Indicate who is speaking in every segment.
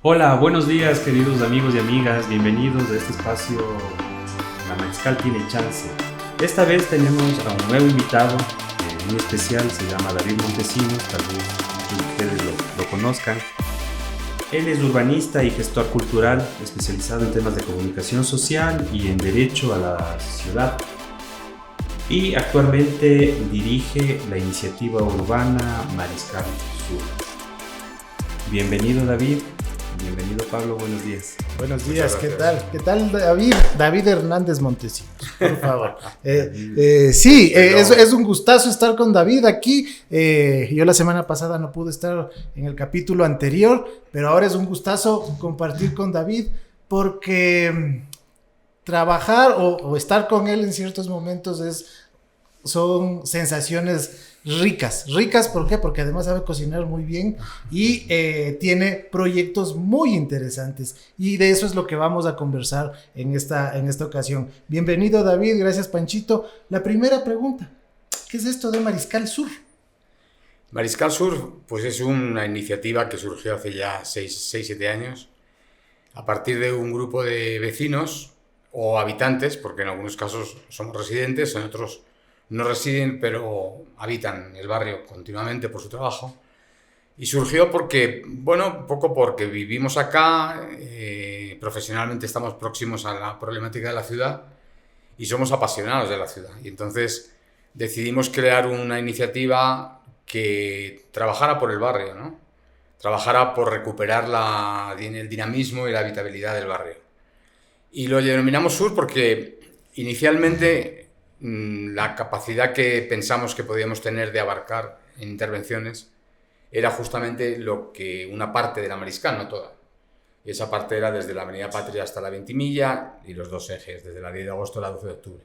Speaker 1: Hola, buenos días queridos amigos y amigas, bienvenidos a este espacio La Mariscal tiene chance. Esta vez tenemos a un nuevo invitado muy especial, se llama David Montesinos, tal vez muchos de ustedes lo conozcan. Él es urbanista y gestor cultural, especializado en temas de comunicación social y en derecho a la ciudad. Y actualmente dirige la iniciativa urbana Mariscal Sur. Bienvenido David. Bienvenido Pablo, buenos días.
Speaker 2: Buenos días, ¿qué tal? ¿Qué tal David? David Hernández Montesinos, por favor. Sí, es un gustazo estar con David aquí. Yo la semana pasada no pude estar en el capítulo anterior, pero ahora es un gustazo compartir con David porque trabajar o estar con él en ciertos momentos son sensaciones ricas, ¿por qué? Porque además sabe cocinar muy bien y tiene proyectos muy interesantes y de eso es lo que vamos a conversar en esta ocasión. Bienvenido David, gracias Panchito. La primera pregunta, ¿qué es esto de Mariscal Sur?
Speaker 3: Mariscal Sur, pues es una iniciativa que surgió hace ya 6-7 años a partir de un grupo de vecinos o habitantes, porque en algunos casos somos residentes, en otros no residen, pero habitan el barrio continuamente por su trabajo. Y surgió porque, un poco porque vivimos acá, profesionalmente estamos próximos a la problemática de la ciudad y somos apasionados de la ciudad. Y entonces decidimos crear una iniciativa que trabajara por el barrio, ¿no? Trabajara por recuperar el dinamismo y la habitabilidad del barrio. Y lo denominamos Sur porque inicialmente la capacidad que pensamos que podíamos tener de abarcar en intervenciones era justamente lo que una parte de la Mariscal, no toda. Y esa parte era desde la Avenida Patria hasta la Ventimilla y los dos ejes, desde la 10 de agosto a la 12 de octubre.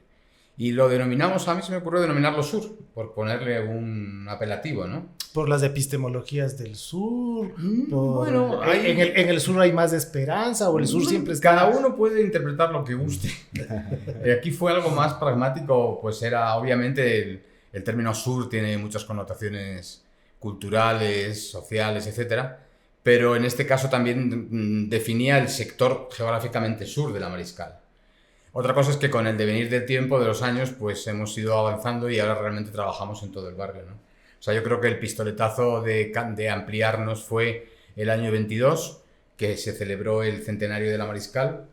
Speaker 3: Y lo denominamos, a mí se me ocurrió denominarlo Sur, por ponerle un apelativo, ¿no?
Speaker 2: Por las epistemologías del sur,
Speaker 3: en
Speaker 2: el sur hay más esperanza o el sur siempre está...
Speaker 3: Cada uno puede interpretar lo que guste. Aquí fue algo más pragmático, pues era obviamente el término sur tiene muchas connotaciones culturales, sociales, etcétera, pero en este caso también definía el sector geográficamente sur de la Mariscal. Otra cosa es que con el devenir del tiempo, de los años, pues hemos ido avanzando y ahora realmente trabajamos en todo el barrio, ¿no? O sea, yo creo que el pistoletazo de ampliarnos fue el año 22, que se celebró el centenario de la Mariscal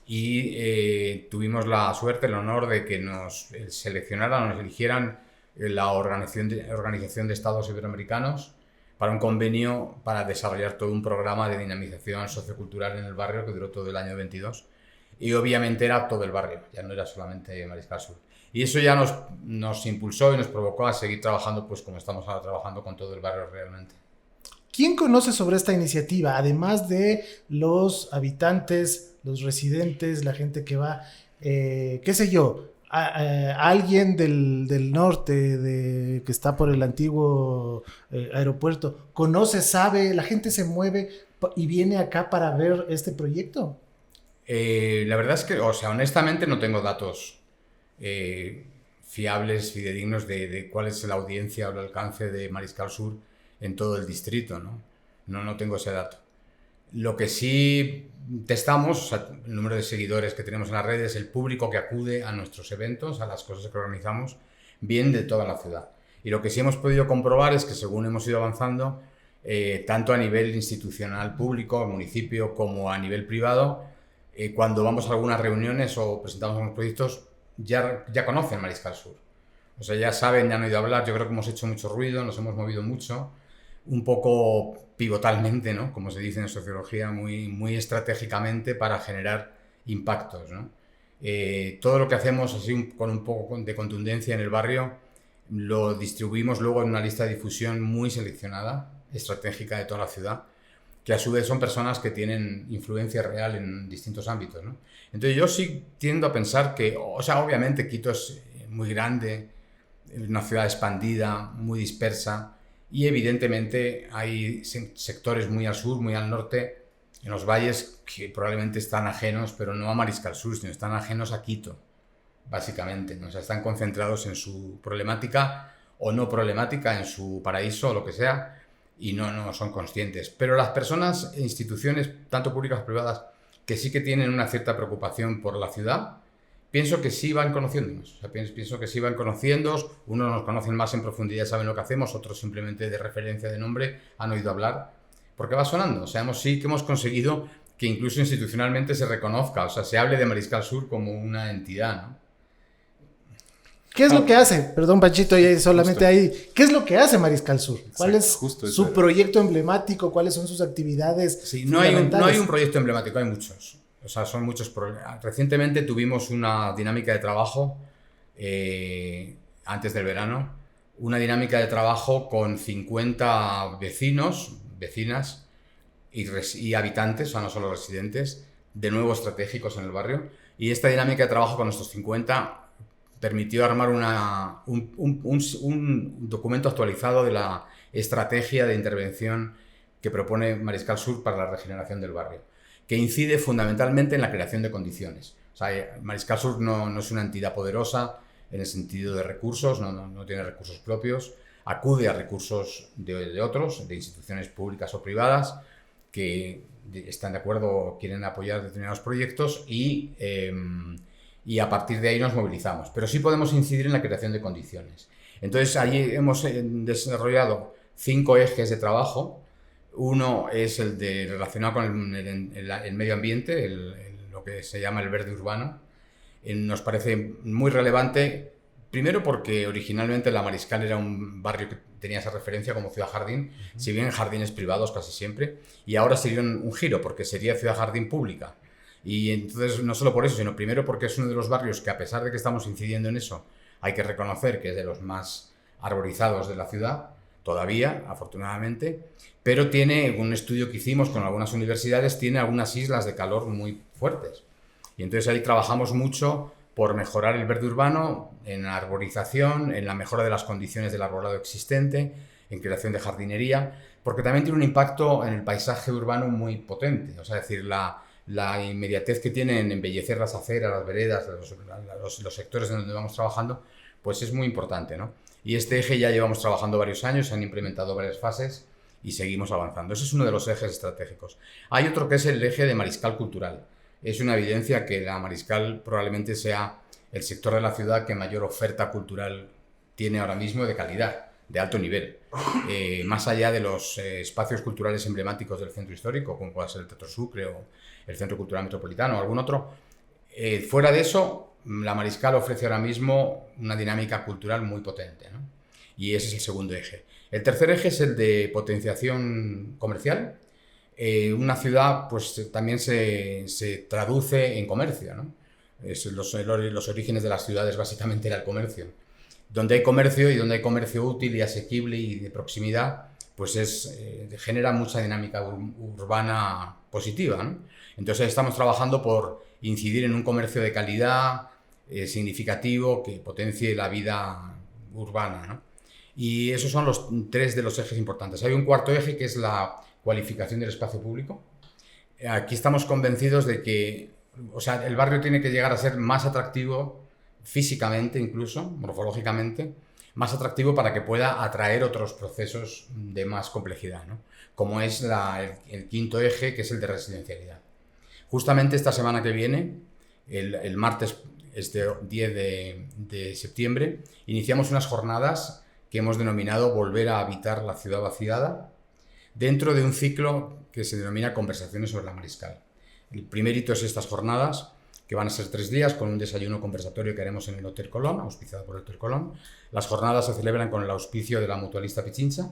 Speaker 3: y tuvimos la suerte, el honor de que nos seleccionaran, nos eligieran la Organización de Estados Iberoamericanos para un convenio para desarrollar todo un programa de dinamización sociocultural en el barrio que duró todo el año 22. Y obviamente era todo el barrio, ya no era solamente Mariscal Sur. Y eso ya nos impulsó y nos provocó a seguir trabajando pues como estamos ahora trabajando con todo el barrio realmente.
Speaker 2: ¿Quién conoce sobre esta iniciativa? Además de los habitantes, los residentes, la gente que va, qué sé yo, alguien del norte que está por el antiguo aeropuerto, ¿conoce, sabe, la gente se mueve y viene acá para ver este proyecto?
Speaker 3: La verdad es que, honestamente no tengo datos fiables, fidedignos de cuál es la audiencia o el alcance de Mariscal Sur en todo el distrito, ¿no? No tengo ese dato. Lo que sí testamos, el número de seguidores que tenemos en las redes, el público que acude a nuestros eventos, a las cosas que organizamos, viene de toda la ciudad. Y lo que sí hemos podido comprobar es que según hemos ido avanzando, tanto a nivel institucional público, municipio, como a nivel privado, cuando vamos a algunas reuniones o presentamos algunos proyectos, ya conocen Mariscal Sur. O sea, ya saben, ya han oído hablar. Yo creo que hemos hecho mucho ruido, nos hemos movido mucho, un poco pivotalmente, ¿no? Como se dice en sociología, muy estratégicamente para generar impactos, ¿no? Todo lo que hacemos así con un poco de contundencia en el barrio lo distribuimos luego en una lista de difusión muy seleccionada, estratégica de toda la ciudad, que a su vez son personas que tienen influencia real en distintos ámbitos, ¿no? Entonces yo sí tiendo a pensar que, obviamente Quito es muy grande, una ciudad expandida, muy dispersa, y evidentemente hay sectores muy al sur, muy al norte, en los valles que probablemente están ajenos, pero no a Mariscal Sur, sino están ajenos a Quito, básicamente, ¿no? O sea, están concentrados en su problemática o no problemática, en su paraíso o lo que sea, y no son conscientes. Pero las personas e instituciones, tanto públicas como privadas, que sí que tienen una cierta preocupación por la ciudad, pienso que sí van conociéndonos. O sea, pienso que sí van conociéndonos. Unos nos conocen más en profundidad, saben lo que hacemos, otros simplemente de referencia de nombre han oído hablar, porque va sonando. O sea, sí que hemos conseguido que incluso institucionalmente se reconozca, o sea, se hable de Mariscal Sur como una entidad, ¿no?
Speaker 2: ¿Qué es lo que hace? Perdón, Panchito, y solamente ahí. ¿Qué es lo que hace Mariscal Sur? ¿Cuál es su proyecto emblemático? ¿Cuales son sus actividades?
Speaker 3: Sí, no hay un proyecto emblemático, hay muchos. O sea, son muchos problemas. Recientemente tuvimos una dinámica de trabajo, antes del verano, una dinámica de trabajo con 50 vecinos, vecinas y habitantes, o sea, no solo residentes, de nuevo estratégicos en el barrio. Y esta dinámica de trabajo con estos 50 permitió armar un documento actualizado de la estrategia de intervención que propone Mariscal Sur para la regeneración del barrio, que incide fundamentalmente en la creación de condiciones. O sea, Mariscal Sur no es una entidad poderosa en el sentido de recursos, no tiene recursos propios, acude a recursos de otros, de instituciones públicas o privadas, que están de acuerdo o quieren apoyar determinados proyectos y a partir de ahí nos movilizamos. Pero sí podemos incidir en la creación de condiciones. Entonces, allí hemos desarrollado 5 ejes de trabajo. Uno es el relacionado con el medio ambiente, lo que se llama el verde urbano. Nos parece muy relevante, primero porque originalmente La Mariscal era un barrio que tenía esa referencia como ciudad jardín, si bien en jardines privados casi siempre, y ahora sería un giro porque sería ciudad jardín pública. Y entonces no solo por eso, sino primero porque es uno de los barrios que, a pesar de que estamos incidiendo en eso, hay que reconocer que es de los más arborizados de la ciudad, todavía, afortunadamente, pero tiene un estudio que hicimos con algunas universidades, tiene algunas islas de calor muy fuertes. Y entonces ahí trabajamos mucho por mejorar el verde urbano, en la arborización, en la mejora de las condiciones del arbolado existente, en creación de jardinería, porque también tiene un impacto en el paisaje urbano muy potente. O sea, es decir, la inmediatez que tiene en embellecer las aceras, las veredas, los sectores en donde vamos trabajando, pues es muy importante, ¿no? Y este eje ya llevamos trabajando varios años, se han implementado varias fases y seguimos avanzando. Ese es uno de los ejes estratégicos. Hay otro que es el eje de Mariscal cultural. Es una evidencia que la Mariscal probablemente sea el sector de la ciudad que mayor oferta cultural tiene ahora mismo de calidad, de alto nivel. Más allá de los espacios culturales emblemáticos del centro histórico, como puede ser el Teatro Sucre o el Centro Cultural Metropolitano o algún otro, fuera de eso, la Mariscal ofrece ahora mismo una dinámica cultural muy potente, ¿no? Y ese es el segundo eje. El tercer eje es el de potenciación comercial. Una ciudad pues también se traduce en comercio, ¿no? Los orígenes de las ciudades básicamente era el comercio. Donde hay comercio y donde hay comercio útil y asequible y de proximidad, pues genera mucha dinámica urbana positiva, ¿no? Entonces estamos trabajando por incidir en un comercio de calidad significativo que potencie la vida urbana, ¿no? Y esos son los 3 de los ejes importantes. Hay un cuarto eje que es la cualificación del espacio público. Aquí estamos convencidos de que, o sea, el barrio tiene que llegar a ser más atractivo físicamente, incluso morfológicamente, más atractivo para que pueda atraer otros procesos de más complejidad, ¿no? Como es el quinto eje, que es el de residencialidad. Justamente esta semana que viene, el martes 10 de septiembre, iniciamos unas jornadas que hemos denominado Volver a habitar la ciudad vaciada, dentro de un ciclo que se denomina Conversaciones sobre la Mariscal. El primer hito es estas jornadas, que van a ser 3 días, con un desayuno conversatorio que haremos en el Hotel Colón, auspiciado por el Hotel Colón. Las jornadas se celebran con el auspicio de la mutualista Pichincha,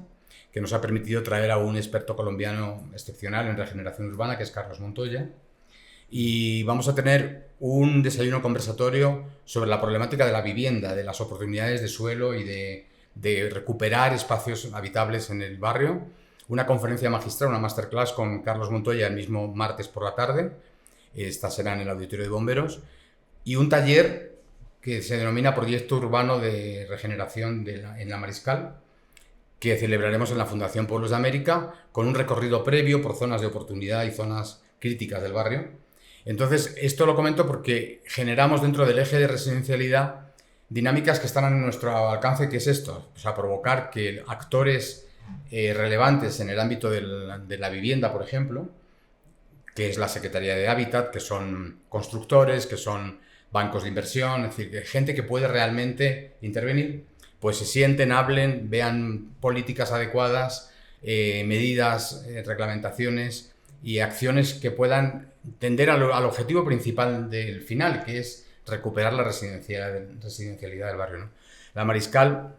Speaker 3: que nos ha permitido traer a un experto colombiano excepcional en regeneración urbana, que es Carlos Montoya. Y vamos a tener un desayuno conversatorio sobre la problemática de la vivienda, de las oportunidades de suelo y de recuperar espacios habitables en el barrio. Una conferencia magistral, una masterclass con Carlos Montoya el mismo martes por la tarde. Esta será en el Auditorio de Bomberos. Y un taller que se denomina Proyecto Urbano de Regeneración en la Mariscal, que celebraremos en la Fundación Pueblos de América, con un recorrido previo por zonas de oportunidad y zonas críticas del barrio. Entonces, esto lo comento porque generamos dentro del eje de residencialidad dinámicas que están a nuestro alcance, que es esto, o sea, provocar que actores relevantes en el ámbito de la vivienda, por ejemplo, que es la Secretaría de Hábitat, que son constructores, que son bancos de inversión, es decir, gente que puede realmente intervenir, pues se sienten, hablen, vean políticas adecuadas, medidas, reglamentaciones y acciones que puedan tender al objetivo principal del final, que es recuperar la residencialidad del barrio, ¿no? La Mariscal,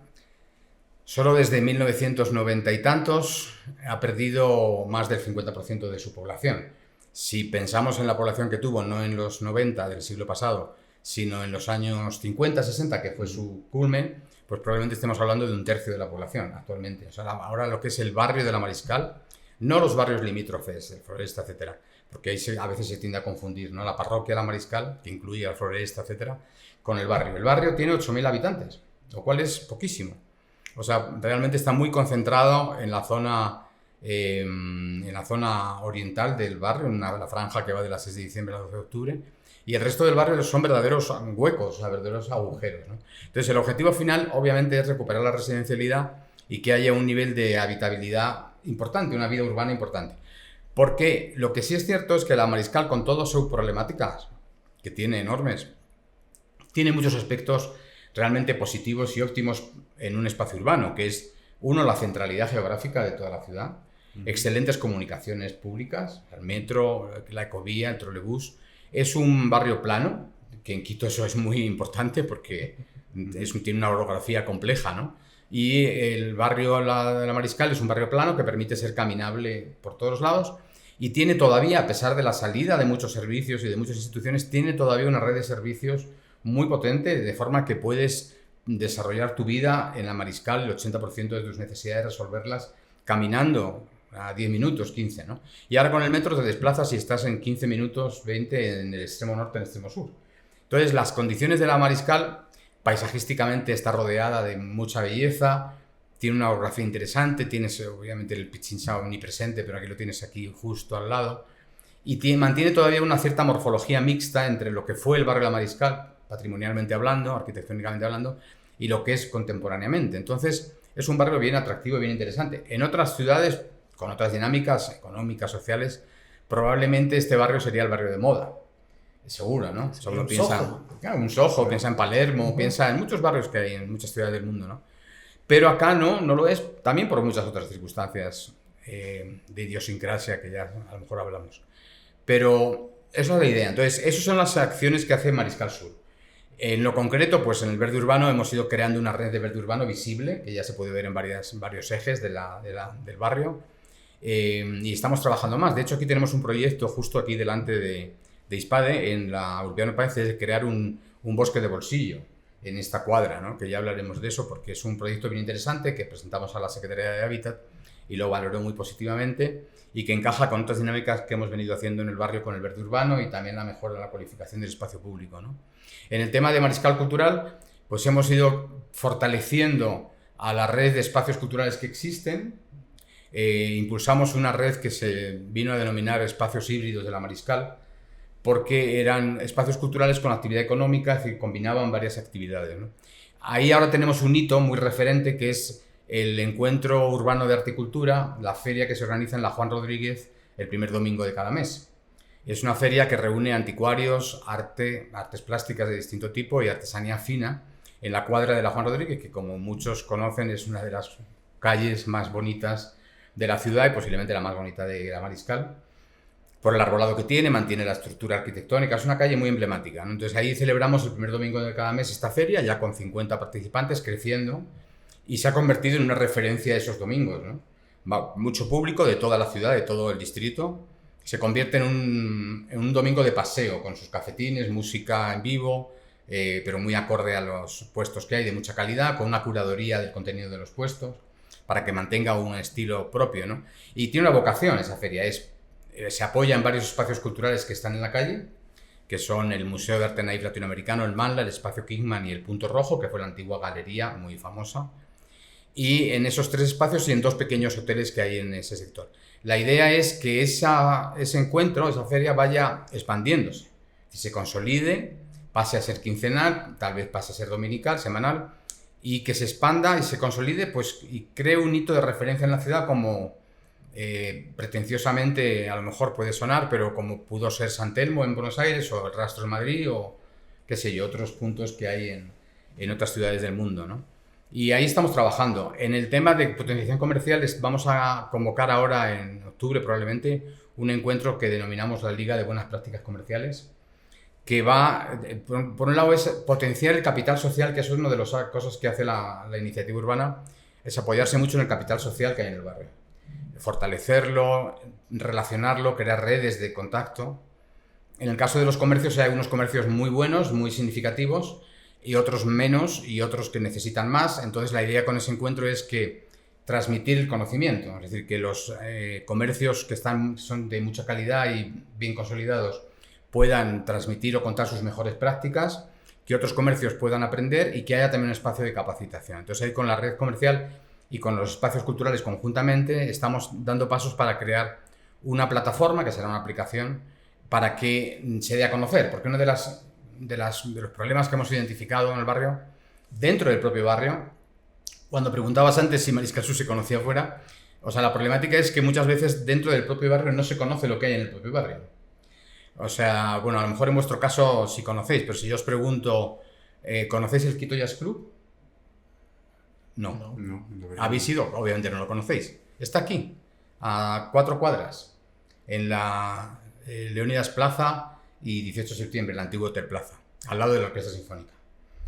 Speaker 3: solo desde 1990 y tantos, ha perdido más del 50% de su población. Si pensamos en la población que tuvo, no en los 90 del siglo pasado, sino en los años 50, 60, que fue su culmen, pues probablemente estemos hablando de un tercio de la población actualmente. O sea, ahora lo que es el barrio de la Mariscal, no los barrios limítrofes, el Floresta, etcétera, porque ahí a veces se tiende a confundir, ¿no? La parroquia de la Mariscal, que incluye al Floresta, etcétera, con el barrio. El barrio tiene 8.000 habitantes, lo cual es poquísimo. O sea, realmente está muy concentrado en la zona oriental del barrio, en la franja que va de la 6 de diciembre al 12 de octubre, y el resto del barrio son verdaderos huecos, o sea, verdaderos agujeros, ¿no? Entonces, el objetivo final, obviamente, es recuperar la residencialidad y que haya un nivel de habitabilidad importante, una vida urbana importante. Porque lo que sí es cierto es que la Mariscal, con todas sus problemáticas, que tiene enormes, tiene muchos aspectos realmente positivos y óptimos en un espacio urbano, que es, uno, la centralidad geográfica de toda la ciudad, excelentes comunicaciones públicas, el metro, la ecovía, el trolebús. Es un barrio plano, que en Quito eso es muy importante porque tiene una orografía compleja, ¿no? Y el barrio de la Mariscal es un barrio plano que permite ser caminable por todos los lados y tiene todavía, a pesar de la salida de muchos servicios y de muchas instituciones, tiene todavía una red de servicios muy potente, de forma que puedes desarrollar tu vida en la Mariscal, el 80% de tus necesidades, resolverlas caminando a 10 minutos, 15, ¿no? Y ahora con el metro te desplazas y estás en 15 minutos, 20 en el extremo norte, en el extremo sur. Entonces, las condiciones de la Mariscal, paisajísticamente está rodeada de mucha belleza, tiene una orografía interesante, tienes obviamente el Pichincha omnipresente, pero aquí lo tienes aquí justo al lado, y mantiene todavía una cierta morfología mixta entre lo que fue el barrio de la Mariscal, patrimonialmente hablando, arquitectónicamente hablando, y lo que es contemporáneamente. Entonces, es un barrio bien atractivo y bien interesante. En otras ciudades, con otras dinámicas económicas, sociales, probablemente este barrio sería el barrio de moda. Seguro, ¿no?
Speaker 2: Sí,
Speaker 3: Solo
Speaker 2: un
Speaker 3: piensa,
Speaker 2: Soho.
Speaker 3: claro, un Soho, piensa en Palermo, piensa en muchos barrios que hay en muchas ciudades del mundo, ¿no? Pero acá no lo es, también por muchas otras circunstancias de idiosincrasia que ya a lo mejor hablamos. Pero esa es la idea. Entonces, esas son las acciones que hace Mariscal Sur. En lo concreto, pues en el verde urbano hemos ido creando una red de verde urbano visible, que ya se puede ver en varios ejes del barrio, y estamos trabajando más. De hecho, aquí tenemos un proyecto justo aquí delante de Hispade, en la Urbiano Páez, de crear un bosque de bolsillo en esta cuadra, ¿no? Que ya hablaremos de eso porque es un proyecto bien interesante que presentamos a la Secretaría de Hábitat y lo valoró muy positivamente y que encaja con otras dinámicas que hemos venido haciendo en el barrio con el verde urbano y también la mejora de la cualificación del espacio público, ¿no? En el tema de Mariscal Cultural, pues hemos ido fortaleciendo a la red de espacios culturales que existen. Impulsamos una red que se vino a denominar Espacios Híbridos de la Mariscal, porque eran espacios culturales con actividad económica y combinaban varias actividades, ¿no? Ahí ahora tenemos un hito muy referente que es el Encuentro Urbano de Arte y Cultura, la feria que se organiza en la Juan Rodríguez el primer domingo de cada mes. Es una feria que reúne anticuarios, artes plásticas de distinto tipo y artesanía fina en la cuadra de la Juan Rodríguez, que como muchos conocen es una de las calles más bonitas de la ciudad y posiblemente la más bonita de la Mariscal, por el arbolado que tiene, mantiene la estructura arquitectónica, es una calle muy emblemática, ¿no? Entonces ahí celebramos el primer domingo de cada mes esta feria, ya con 50 participantes, creciendo, y se ha convertido en una referencia esos domingos, ¿no? Va mucho público de toda la ciudad, de todo el distrito, se convierte en un domingo de paseo, con sus cafetines, música en vivo, pero muy acorde a los puestos que hay, de mucha calidad, con una curaduría del contenido de los puestos, para que mantenga un estilo propio, ¿no? Y tiene una vocación esa feria, se apoya en varios espacios culturales que están en la calle, que son el Museo de Arte Naif Latinoamericano, el Manla, el Espacio Kingman y el Punto Rojo, que fue la antigua galería muy famosa, y en esos tres espacios y en dos pequeños hoteles que hay en ese sector. La idea es que ese encuentro, esa feria, vaya expandiéndose, y se consolide, pase a ser quincenal, tal vez pase a ser dominical, semanal, y que se expanda y se consolide, pues, y cree un hito de referencia en la ciudad como pretenciosamente a lo mejor puede sonar, pero como pudo ser San Telmo en Buenos Aires o el Rastro en Madrid o qué sé yo, otros puntos que hay en otras ciudades del mundo, ¿no? Y ahí estamos trabajando. En el tema de potenciación comercial vamos a convocar ahora en octubre probablemente un encuentro que denominamos la Liga de Buenas Prácticas Comerciales, que va, por un lado es potenciar el capital social, que eso es una de las cosas que hace la iniciativa urbana, es apoyarse mucho en el capital social que hay en el barrio. Fortalecerlo, relacionarlo, crear redes de contacto. En el caso de los comercios hay unos comercios muy buenos, muy significativos, y otros menos, y otros que necesitan más. Entonces la idea con ese encuentro es que transmitir el conocimiento, es decir, que los comercios que son de mucha calidad y bien consolidados puedan transmitir o contar sus mejores prácticas, que otros comercios puedan aprender y que haya también un espacio de capacitación. Entonces ahí con la red comercial y con los espacios culturales conjuntamente estamos dando pasos para crear una plataforma, que será una aplicación, para que se dé a conocer, porque uno de los problemas que hemos identificado en el barrio, dentro del propio barrio, cuando preguntabas antes si Mariscal Sur se conocía fuera, o sea, la problemática es que muchas veces dentro del propio barrio no se conoce lo que hay en el propio barrio. O sea, bueno, a lo mejor en vuestro caso sí conocéis, pero si yo os pregunto, ¿conocéis el Quito Jazz Club? No. ¿Habéis ido? Obviamente no lo conocéis. Está aquí, a 4 cuadras, en la Leónidas Plaza y 18 de septiembre, el antiguo Hotel Plaza, al lado de la Orquesta Sinfónica.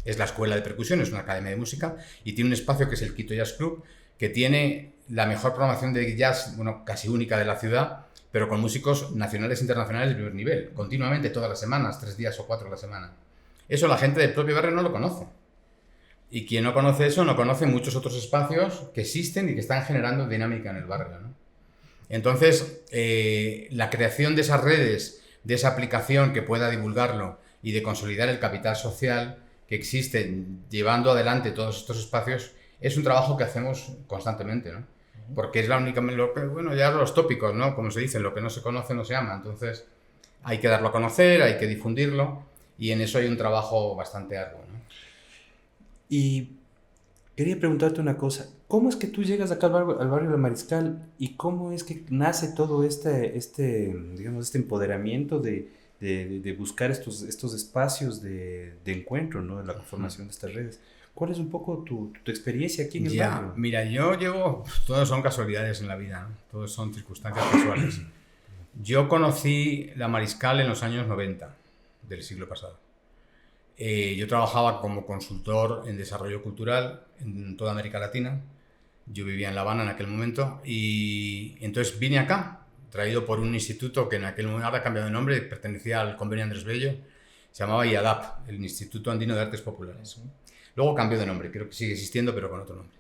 Speaker 3: Es la escuela de percusión, es una academia de música y tiene un espacio que es el Quito Jazz Club, que tiene la mejor programación de jazz, bueno, casi única de la ciudad, pero con músicos nacionales e internacionales de primer nivel, continuamente, todas las semanas, 3 días o 4 a la semana. Eso la gente del propio barrio no lo conoce. Y quien no conoce eso, no conoce muchos otros espacios que existen y que están generando dinámica en el barrio, ¿no? Entonces, la creación de esas redes, de esa aplicación que pueda divulgarlo y de consolidar el capital social que existe llevando adelante todos estos espacios, es un trabajo que hacemos constantemente, ¿no? Porque es la única... Bueno, ya los tópicos, ¿no? Como se dice, lo que no se conoce no se ama. Entonces, hay que darlo a conocer, hay que difundirlo y en eso hay un trabajo bastante arduo, ¿no?
Speaker 1: Y quería preguntarte una cosa. ¿Cómo es que tú llegas acá al barrio de la Mariscal y cómo es que nace todo digamos, este empoderamiento de buscar estos espacios de encuentro, ¿no? De la conformación de estas redes? ¿Cuál es un poco tu experiencia aquí en el barrio?
Speaker 3: Mira, yo llevo... Todos son casualidades en la vida, ¿no? Todos son circunstancias casuales. Yo conocí la Mariscal en los años 90 del siglo pasado. Yo trabajaba como consultor en desarrollo cultural en toda América Latina. Yo vivía en La Habana en aquel momento y entonces vine acá, traído por un instituto que en aquel momento ahora ha cambiado de nombre, pertenecía al convenio Andrés Bello, se llamaba IADAP, el Instituto Andino de Artes Populares. Luego cambió de nombre, creo que sigue existiendo, pero con otro nombre.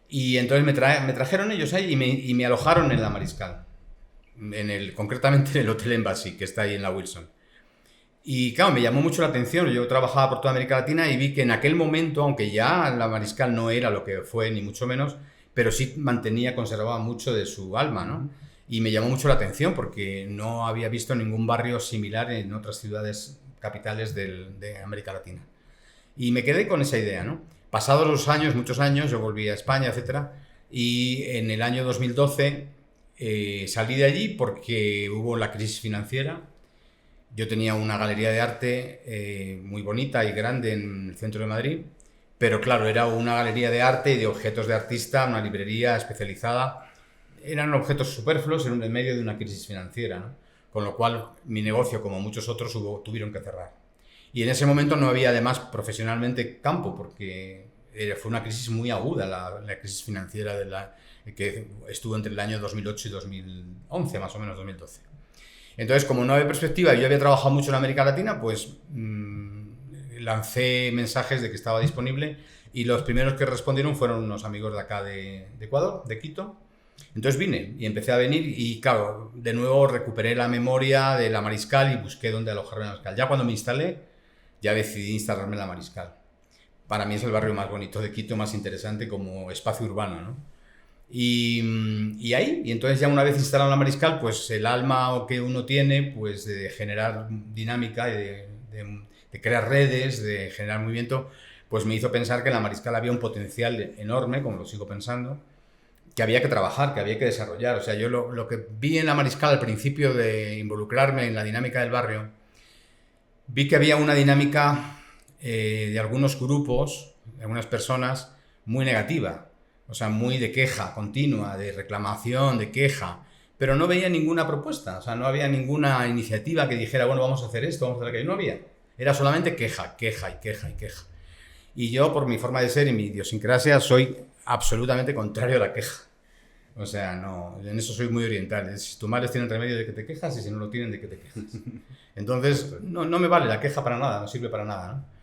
Speaker 3: Y entonces me trajeron ellos ahí y me alojaron en la Mariscal, concretamente en el Hotel Embassy, que está ahí en la Wilson. Y claro, me llamó mucho la atención. Yo trabajaba por toda América Latina y vi que en aquel momento, aunque ya la Mariscal no era lo que fue, ni mucho menos, pero sí conservaba mucho de su alma, ¿no? Y me llamó mucho la atención porque no había visto ningún barrio similar en otras ciudades capitales de América Latina. Y me quedé con esa idea, ¿no? Pasados los años, muchos años, yo volví a España, etcétera, y en el año 2012 salí de allí porque hubo la crisis financiera. Yo tenía una galería de arte muy bonita y grande en el centro de Madrid, pero claro, era una galería de arte y de objetos de artista, una librería especializada. Eran objetos superfluos en el medio de una crisis financiera, ¿no? Con lo cual mi negocio, como muchos otros, tuvieron que cerrar. Y en ese momento no había además profesionalmente campo, porque fue una crisis muy aguda, la crisis financiera que estuvo entre el año 2008 y 2011, más o menos 2012. Entonces, como no había perspectiva y yo había trabajado mucho en América Latina, pues lancé mensajes de que estaba disponible y los primeros que respondieron fueron unos amigos de acá de Ecuador, de Quito. Entonces vine y empecé a venir y claro, de nuevo recuperé la memoria de la Mariscal y busqué dónde alojarme en la Mariscal. Ya cuando me instalé, ya decidí instalarme en la Mariscal. Para mí es el barrio más bonito de Quito, más interesante como espacio urbano, ¿no? Y ahí, y entonces ya una vez instalado en la Mariscal, pues el alma que uno tiene, pues de generar dinámica, de crear redes, de generar movimiento, pues me hizo pensar que en la Mariscal había un potencial enorme, como lo sigo pensando, que había que trabajar, que había que desarrollar. O sea, yo lo que vi en la Mariscal al principio de involucrarme en la dinámica del barrio, vi que había una dinámica de algunos grupos, de algunas personas, muy negativa. O sea, muy de queja continua, de reclamación, de queja. Pero no veía ninguna propuesta. O sea, no había ninguna iniciativa que dijera, bueno, vamos a hacer esto, vamos a hacer aquello. No había. Era solamente queja, queja y queja y queja. Y yo, por mi forma de ser y mi idiosincrasia, soy absolutamente contrario a la queja. O sea, no, en eso soy muy oriental. Si tus males tienen remedio de que te quejas y si no lo tienen, de que te quejas. Entonces, no me vale la queja para nada, no sirve para nada, ¿no?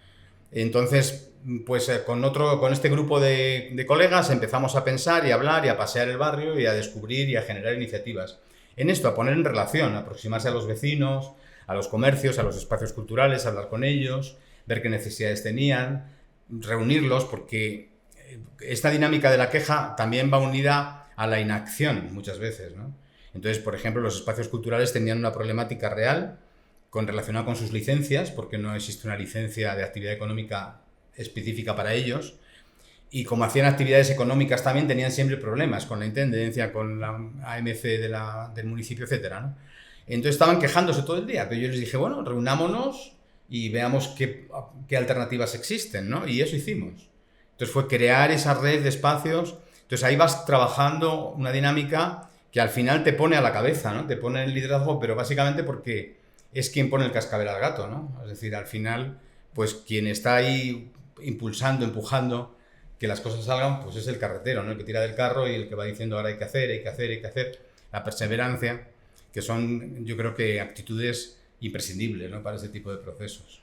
Speaker 3: Entonces, pues con este grupo de colegas empezamos a pensar y a hablar y a pasear el barrio y a descubrir y a generar iniciativas. En esto, a poner en relación, a aproximarse a los vecinos, a los comercios, a los espacios culturales, a hablar con ellos, ver qué necesidades tenían, reunirlos, porque esta dinámica de la queja también va unida a la inacción muchas veces, ¿no? Entonces, por ejemplo, los espacios culturales tenían una problemática real relacionada con sus licencias, porque no existe una licencia de actividad económica específica para ellos, y como hacían actividades económicas también tenían siempre problemas con la intendencia, con la AMC del municipio, etcétera, ¿no? Entonces estaban quejándose todo el día, pero yo les dije, bueno, reunámonos y veamos qué alternativas existen, ¿no? Y eso hicimos. Entonces fue crear esa red de espacios. Entonces ahí vas trabajando una dinámica que al final te pone a la cabeza, ¿no? Te pone el liderazgo, pero básicamente porque es quien pone el cascabel al gato, ¿no? Es decir, al final, pues quien está ahí impulsando, empujando que las cosas salgan, pues es el carretero, ¿no? El que tira del carro y el que va diciendo ahora hay que hacer, hay que hacer, hay que hacer. La perseverancia, que son, yo creo que actitudes imprescindibles, ¿no? Para este tipo de procesos.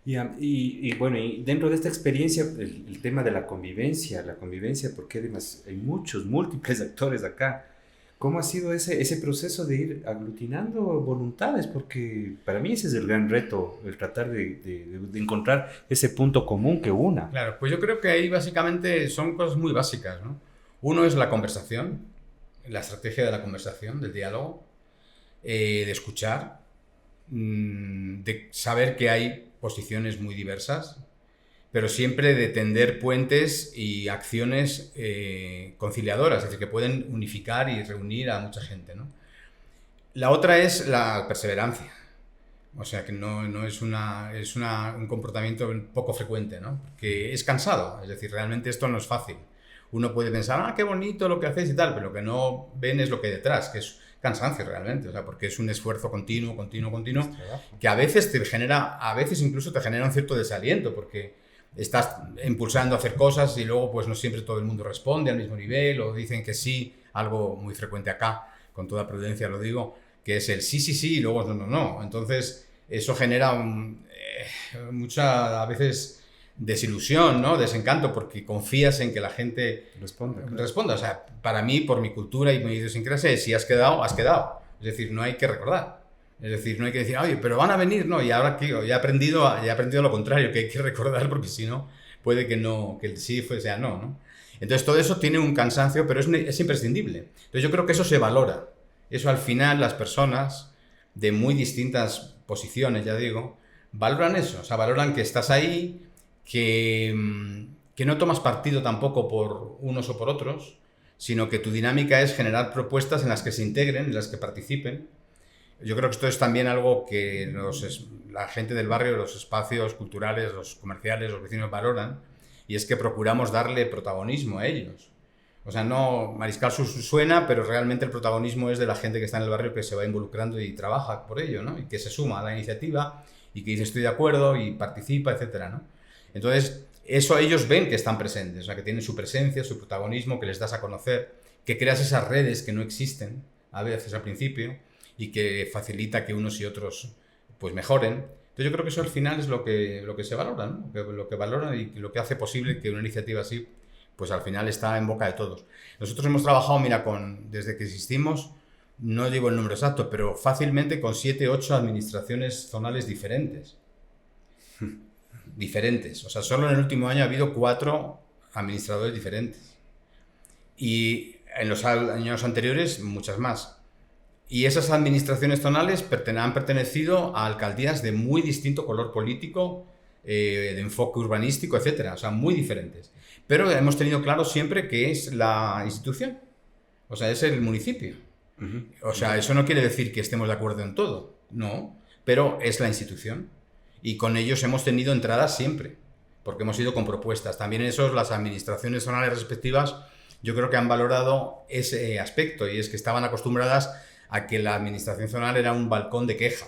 Speaker 1: Y bueno, y dentro de esta experiencia, el tema de la convivencia, porque además hay múltiples actores acá. ¿Cómo ha sido ese proceso de ir aglutinando voluntades? Porque para mí ese es el gran reto, el tratar de encontrar ese punto común que una.
Speaker 3: Claro, pues yo creo que ahí básicamente son cosas muy básicas, ¿no? Uno es la conversación, la estrategia de la conversación, del diálogo, de escuchar, de saber que hay posiciones muy diversas, pero siempre de tender puentes y acciones conciliadoras, es decir, que pueden unificar y reunir a mucha gente, ¿no? La otra es la perseverancia, o sea, que no es un comportamiento poco frecuente, ¿no? Que es cansado, es decir, realmente esto no es fácil. Uno puede pensar, qué bonito lo que hacéis y tal, pero lo que no ven es lo que hay detrás, que es cansancio realmente, o sea, porque es un esfuerzo continuo, que a veces incluso te genera un cierto desaliento, porque estás impulsando a hacer cosas y luego pues no siempre todo el mundo responde al mismo nivel o dicen que sí, algo muy frecuente acá, con toda prudencia lo digo, que es el sí y luego no. Entonces eso genera mucha, a veces, desilusión, ¿no? Desencanto, porque confías en que la gente responda. O sea, para mí, por mi cultura y mi idiosincrasia, si has quedado, has quedado. Es decir, no hay que recordar. Es decir, no hay que decir, oye, pero van a venir, no, y ahora ¿qué? Ya he aprendido lo contrario, que hay que recordar, porque si no, puede que no, que el sí sea no. Entonces todo eso tiene un cansancio, pero es imprescindible. Entonces yo creo que eso se valora. Eso al final las personas de muy distintas posiciones, ya digo, valoran eso. O sea, valoran que estás ahí, que no tomas partido tampoco por unos o por otros, sino que tu dinámica es generar propuestas en las que se integren, en las que participen. Yo creo que esto es también algo que la gente del barrio, los espacios culturales, los comerciales, los vecinos valoran, y es que procuramos darle protagonismo a ellos. O sea, no, Mariscal Sur suena, pero realmente el protagonismo es de la gente que está en el barrio, que se va involucrando y trabaja por ello, ¿no? Y que se suma a la iniciativa y que dice estoy de acuerdo y participa, etcétera, ¿no? Entonces, eso ellos ven que están presentes, o sea, que tienen su presencia, su protagonismo, que les das a conocer, que creas esas redes que no existen a veces al principio, y que facilita que unos y otros pues mejoren. Entonces yo creo que eso al final es lo que se valora, ¿no? Lo que valora y lo que hace posible que una iniciativa así pues al final está en boca de todos. Nosotros hemos trabajado, desde que existimos, no digo el número exacto, pero fácilmente con 7, 8 administraciones zonales diferentes. O sea, solo en el último año ha habido 4 administradores diferentes. Y en los años anteriores muchas más. Y esas administraciones zonales han pertenecido a alcaldías de muy distinto color político, de enfoque urbanístico, etcétera, o sea, muy diferentes. Pero hemos tenido claro siempre que es la institución, o sea, es el municipio. O sea, eso no quiere decir que estemos de acuerdo en todo, no, pero es la institución. Y con ellos hemos tenido entradas siempre, porque hemos ido con propuestas. También esos, las administraciones zonales respectivas, yo creo que han valorado ese aspecto, y es que estaban acostumbradas a que la administración zonal era un balcón de queja.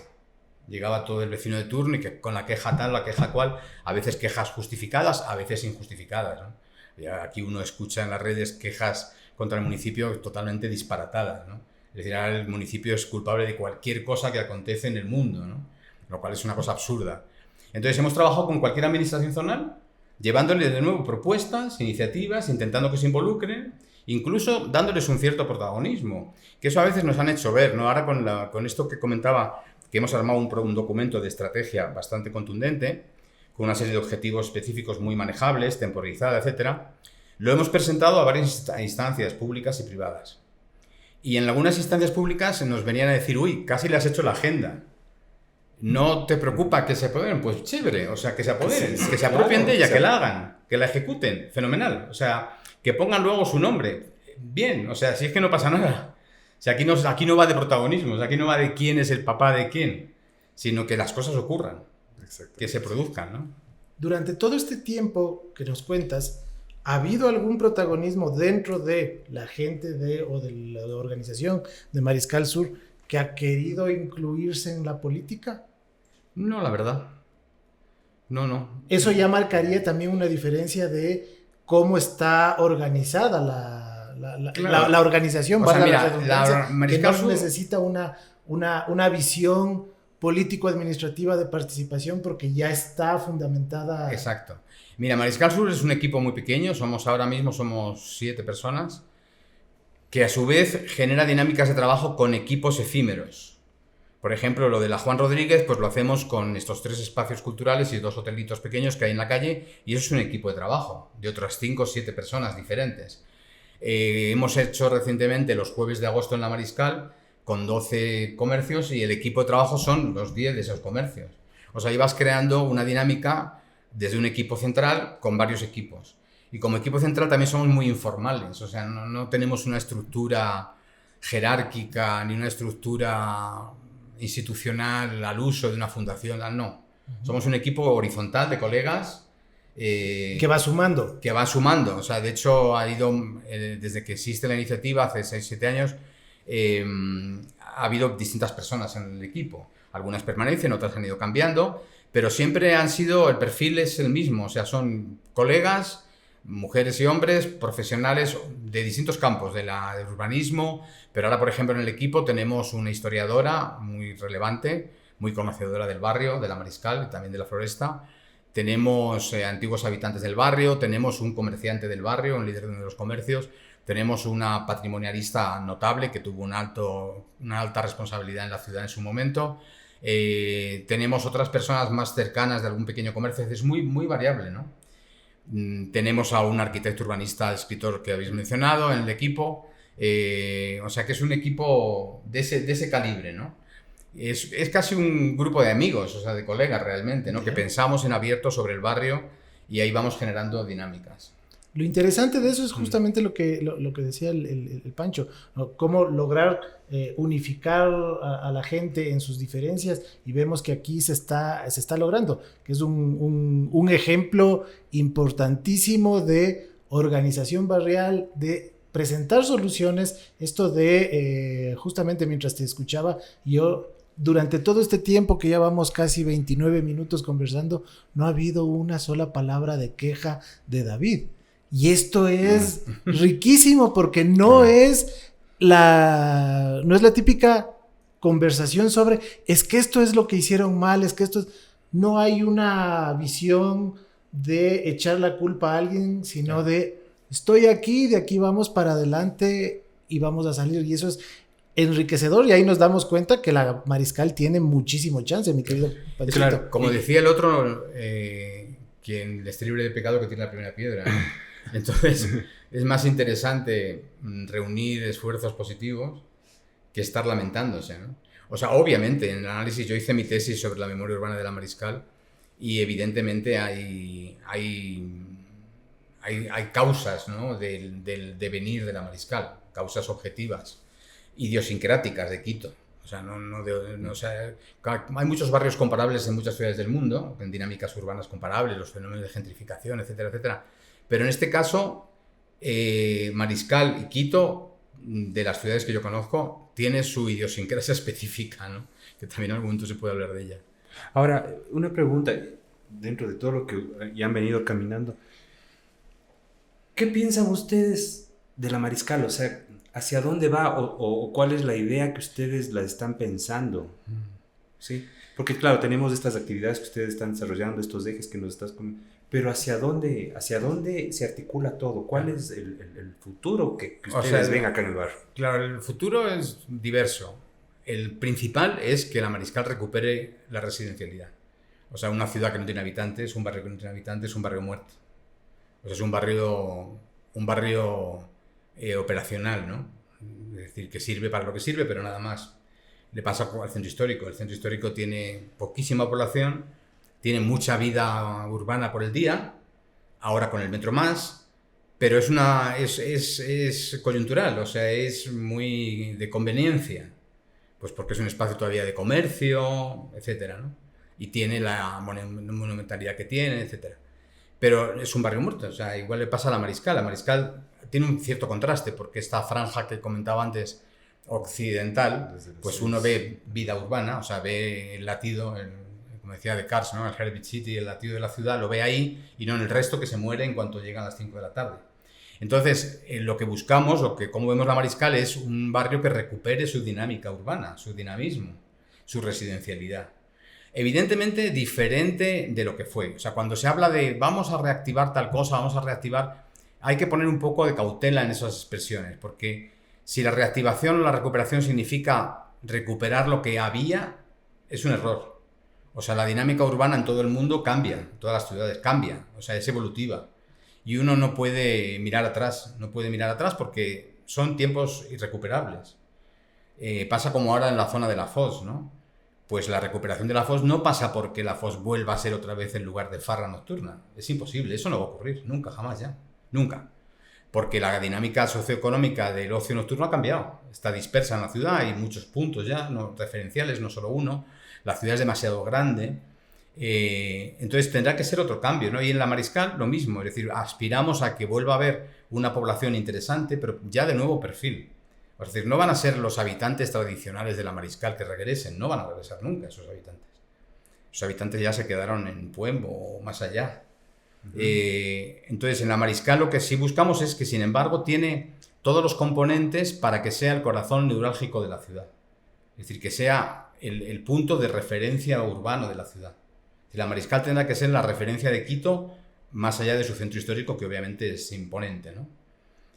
Speaker 3: Llegaba todo el vecino de turno y que con la queja tal, la queja cual, a veces quejas justificadas, a veces injustificadas, ¿no? Y aquí uno escucha en las redes quejas contra el municipio totalmente disparatadas, ¿no? Es decir, ahora el municipio es culpable de cualquier cosa que acontece en el mundo, ¿no? Lo cual es una cosa absurda. Entonces hemos trabajado con cualquier administración zonal, llevándole de nuevo propuestas, iniciativas, intentando que se involucren, incluso dándoles un cierto protagonismo, que eso a veces nos han hecho ver, ¿no? Ahora con esto que comentaba, que hemos armado un documento de estrategia bastante contundente, con una serie de objetivos específicos muy manejables, temporalizada, etcétera, lo hemos presentado a varias instancias públicas y privadas. Y en algunas instancias públicas nos venían a decir, uy, casi le has hecho la agenda. ¿No te preocupa que se apoderen? Pues chévere, o sea, que se apoderen, que se apropien de ella, que la hagan, que la ejecuten, fenomenal. O sea, que pongan luego su nombre. Bien, o sea, si es que no pasa nada. O sea, aquí no va de protagonismo, o sea, aquí no va de quién es el papá de quién, sino que las cosas ocurran, que se produzcan, ¿no?
Speaker 2: Durante todo este tiempo que nos cuentas, ¿ha habido algún protagonismo dentro de la gente o de la organización de Mariscal Sur que ha querido incluirse en la política?
Speaker 3: No, la verdad. No.
Speaker 2: Eso ya marcaría también una diferencia de cómo está organizada la organización.
Speaker 3: O sea, mira,
Speaker 2: la redundancia,
Speaker 3: Mariscal
Speaker 2: que no
Speaker 3: Sur
Speaker 2: necesita una visión político-administrativa de participación porque ya está fundamentada.
Speaker 3: Exacto. Mira, Mariscal Sur es un equipo muy pequeño, ahora mismo somos 7 personas, que a su vez genera dinámicas de trabajo con equipos efímeros. Por ejemplo, lo de la Juan Rodríguez, pues lo hacemos con estos 3 espacios culturales y 2 hotelitos pequeños que hay en la calle, y eso es un equipo de trabajo de otras 5 o 7 personas diferentes. Hemos hecho recientemente los jueves de agosto en la Mariscal con 12 comercios y el equipo de trabajo son los 10 de esos comercios. O sea, ibas creando una dinámica desde un equipo central con varios equipos. Y como equipo central también somos muy informales, o sea, no tenemos una estructura jerárquica ni una estructura institucional al uso de una fundación, no. Somos un equipo horizontal de colegas.
Speaker 2: Que va sumando.
Speaker 3: Que va sumando, o sea, de hecho ha ido, desde que existe la iniciativa, hace 6-7 años, ha habido distintas personas en el equipo. Algunas permanecen, otras han ido cambiando, pero siempre el perfil es el mismo, o sea, son colegas, mujeres y hombres, profesionales de distintos campos, del urbanismo, pero ahora, por ejemplo, en el equipo tenemos una historiadora muy relevante, muy conocedora del barrio, de la Mariscal y también de la Floresta. Tenemos antiguos habitantes del barrio, tenemos un comerciante del barrio, un líder de uno de los comercios, tenemos una patrimonialista notable que tuvo una alta responsabilidad en la ciudad en su momento. Tenemos otras personas más cercanas de algún pequeño comercio, es muy, muy variable, ¿no? Tenemos a un arquitecto urbanista, escritor que habéis mencionado en el equipo, o sea que es un equipo de ese calibre, ¿no? Es casi un grupo de amigos, o sea, de colegas realmente, ¿no? Que pensamos en abierto sobre el barrio y ahí vamos generando dinámicas.
Speaker 2: Lo interesante de eso es justamente lo que decía el Pancho, ¿no? Cómo lograr unificar a la gente en sus diferencias, y vemos que aquí se está logrando, que es un ejemplo importantísimo de organización barrial, de presentar soluciones. Esto de, justamente mientras te escuchaba, yo durante todo este tiempo que ya vamos casi 29 minutos conversando, no ha habido una sola palabra de queja de David. Y esto es riquísimo porque no es la típica conversación sobre es que esto es lo que hicieron mal, es que esto es... No hay una visión de echar la culpa a alguien, sino de estoy aquí, de aquí vamos para adelante y vamos a salir. Y eso es enriquecedor, y ahí nos damos cuenta que la Mariscal tiene muchísimo chance, mi querido Panchito.
Speaker 3: Claro, como decía el otro, quien esté libre de pecado que tiene la primera piedra. Entonces, es más interesante reunir esfuerzos positivos que estar lamentándose, ¿no? O sea, obviamente, en el análisis yo hice mi tesis sobre la memoria urbana de la Mariscal y evidentemente hay causas, ¿no?, del devenir de la Mariscal, causas objetivas, idiosincráticas de Quito. O sea, o sea, hay muchos barrios comparables en muchas ciudades del mundo, en dinámicas urbanas comparables, los fenómenos de gentrificación, etcétera, etcétera. Pero en este caso, Mariscal y Quito, de las ciudades que yo conozco, tiene su idiosincrasia específica, ¿no?, que también en algún momento se puede hablar de ella.
Speaker 1: Ahora, una pregunta, dentro de todo lo que ya han venido caminando, ¿qué piensan ustedes de la Mariscal? O sea, ¿hacia dónde va o cuál es la idea que ustedes la están pensando? ¿Sí? Porque claro, tenemos estas actividades que ustedes están desarrollando, estos ejes que nos estás comentando, pero ¿hacia dónde se articula todo? ¿Cuál es el futuro que ustedes ven acá en el barrio?
Speaker 3: Claro, el futuro es diverso. El principal es que la Mariscal recupere la residencialidad. O sea, una ciudad que no tiene habitantes, un barrio que no tiene habitantes, es un barrio muerto. O sea, es un barrio operacional, ¿no? Es decir, que sirve para lo que sirve, pero nada más. Le pasa al centro histórico. El centro histórico tiene poquísima población, tiene mucha vida urbana por el día, ahora con el metro más, pero es coyuntural, o sea, es muy de conveniencia, pues porque es un espacio todavía de comercio, etcétera, ¿no? Y tiene la monumentalidad que tiene, etcétera. Pero es un barrio muerto, o sea, igual le pasa a la Mariscal. La Mariscal tiene un cierto contraste, porque esta franja que comentaba antes, occidental, pues uno ve vida urbana, o sea, ve el latido, como decía Descartes, ¿no?, el Heartbeat City, el latido de la ciudad, lo ve ahí y no en el resto, que se muere en cuanto llegan las 5 de la tarde. Entonces, lo que buscamos, como vemos la Mariscal, es un barrio que recupere su dinámica urbana, su dinamismo, su residencialidad. Evidentemente diferente de lo que fue. O sea, cuando se habla de vamos a reactivar tal cosa, vamos a reactivar, hay que poner un poco de cautela en esas expresiones, porque si la reactivación o la recuperación significa recuperar lo que había, es un error. O sea, la dinámica urbana en todo el mundo cambia, en todas las ciudades cambia, o sea, es evolutiva. Y uno no puede mirar atrás, porque son tiempos irrecuperables. Pasa como ahora en la zona de la Foz, ¿no? Pues la recuperación de la Foz no pasa porque la Foz vuelva a ser otra vez el lugar de farra nocturna. Es imposible, eso no va a ocurrir, nunca, jamás ya, nunca. Porque la dinámica socioeconómica del ocio nocturno ha cambiado. Está dispersa en la ciudad, hay muchos puntos ya, no referenciales, no solo uno. La ciudad es demasiado grande. Entonces tendrá que ser otro cambio, ¿no? Y en la Mariscal lo mismo, es decir, aspiramos a que vuelva a haber una población interesante, pero ya de nuevo perfil. Es decir, no van a ser los habitantes tradicionales de la Mariscal que regresen, no van a regresar nunca esos habitantes. Los habitantes ya se quedaron en Puembo o más allá. Entonces, en la Mariscal lo que sí buscamos es que, sin embargo, tiene todos los componentes para que sea el corazón neurálgico de la ciudad. Es decir, que sea el punto de referencia urbano de la ciudad. La Mariscal tendrá que ser la referencia de Quito, más allá de su centro histórico, que obviamente es imponente, ¿no?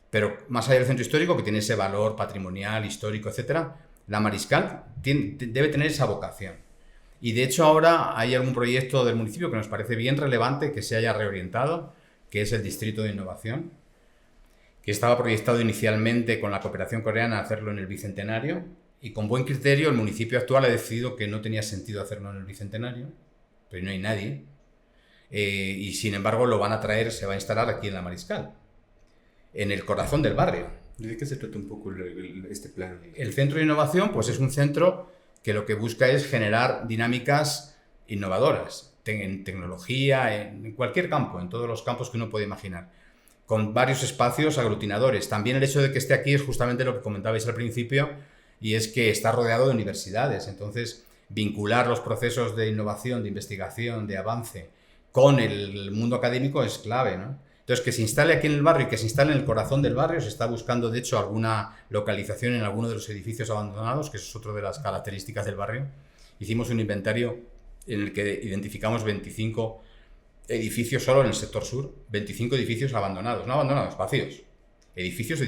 Speaker 3: Pero más allá del centro histórico, que tiene ese valor patrimonial, histórico, etcétera, la Mariscal debe tener esa vocación. Y de hecho ahora hay algún proyecto del municipio que nos parece bien relevante que se haya reorientado, que es el Distrito de Innovación, que estaba proyectado inicialmente con la cooperación coreana a hacerlo en el Bicentenario, y con buen criterio el municipio actual ha decidido que no tenía sentido hacerlo en el Bicentenario, pero no hay nadie, y sin embargo lo van a traer, se va a instalar aquí en la Mariscal, en el corazón del barrio.
Speaker 1: ¿De qué se trata un poco este plan?
Speaker 3: El Centro de Innovación pues es un centro que lo que busca es generar dinámicas innovadoras, en tecnología, en cualquier campo, en todos los campos que uno puede imaginar, con varios espacios aglutinadores. También el hecho de que esté aquí es justamente lo que comentabais al principio, y es que está rodeado de universidades, entonces vincular los procesos de innovación, de investigación, de avance con el mundo académico es clave, ¿no? Entonces, que se instale aquí en el barrio y que se instale en el corazón del barrio, se está buscando, de hecho, alguna localización en alguno de los edificios abandonados, que eso es otra de las características del barrio. Hicimos un inventario en el que identificamos 25 edificios solo en el sector sur, 25 edificios abandonados, no abandonados, vacíos, edificios,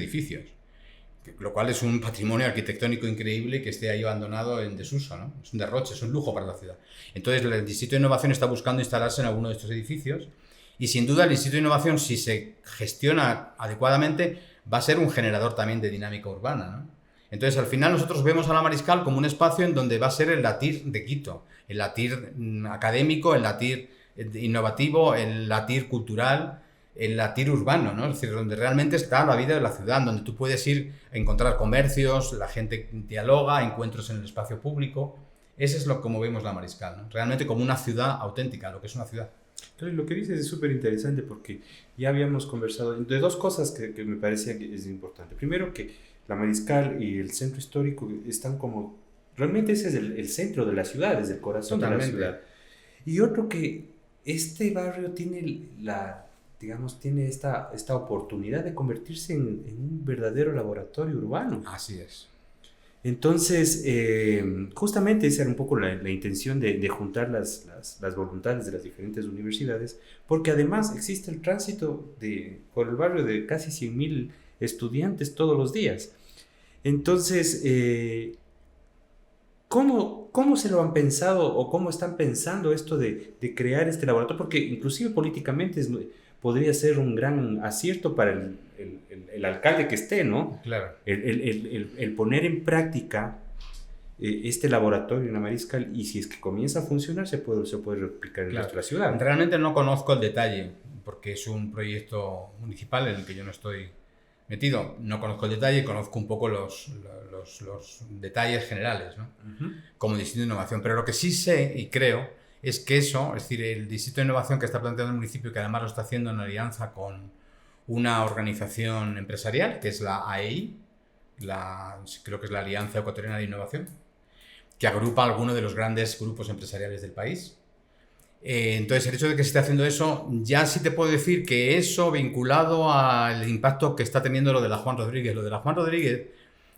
Speaker 3: lo cual es un patrimonio arquitectónico increíble que esté ahí abandonado en desuso, ¿no? Es un derroche, es un lujo para la ciudad. Entonces, el Distrito de Innovación está buscando instalarse en alguno de estos edificios. Y sin duda el Instituto de Innovación, si se gestiona adecuadamente, va a ser un generador también de dinámica urbana, ¿no? Entonces, al final nosotros vemos a la Mariscal como un espacio en donde va a ser el latir de Quito, el latir académico, el latir innovativo, el latir cultural, el latir urbano, ¿no? Es decir, donde realmente está la vida de la ciudad, donde tú puedes ir a encontrar comercios, la gente dialoga, encuentros en el espacio público. Ese es como vemos la Mariscal, ¿no? Realmente como una ciudad auténtica, lo que es una ciudad.
Speaker 1: Claro, lo que dices es súper interesante porque ya habíamos conversado de dos cosas que me parecía que es importante. Primero, que la Mariscal y el centro histórico están como... Realmente ese es el centro de la ciudad, es el corazón
Speaker 3: Totalmente.
Speaker 1: de la ciudad. Y otro que este barrio tiene tiene esta oportunidad de convertirse en un verdadero laboratorio urbano.
Speaker 3: Así es.
Speaker 1: Entonces, justamente esa era un poco la intención de juntar las voluntades de las diferentes universidades, porque además existe el tránsito por el barrio de casi 100.000 estudiantes todos los días. Entonces, ¿cómo se lo han pensado o cómo están pensando esto de crear este laboratorio? Porque inclusive políticamente podría ser un gran acierto para el alcalde que esté, ¿no?
Speaker 3: Claro.
Speaker 1: El poner en práctica este laboratorio en la Mariscal, y si es que comienza a funcionar, se puede replicar en nuestra ciudad.
Speaker 3: Realmente no conozco el detalle, porque es un proyecto municipal en el que yo no estoy metido. No conozco el detalle, conozco un poco los detalles generales, ¿no? Uh-huh. Como distrito de innovación. Pero lo que sí sé y creo es que eso, es decir, el distrito de innovación que está planteando el municipio, que además lo está haciendo en alianza con una organización empresarial, que es la AEI, creo que es la Alianza Ecuatoriana de Innovación, que agrupa a algunos de los grandes grupos empresariales del país. Entonces, el hecho de que se esté haciendo eso, ya sí te puedo decir que eso vinculado al impacto que está teniendo lo de la Juan Rodríguez. Lo de la Juan Rodríguez,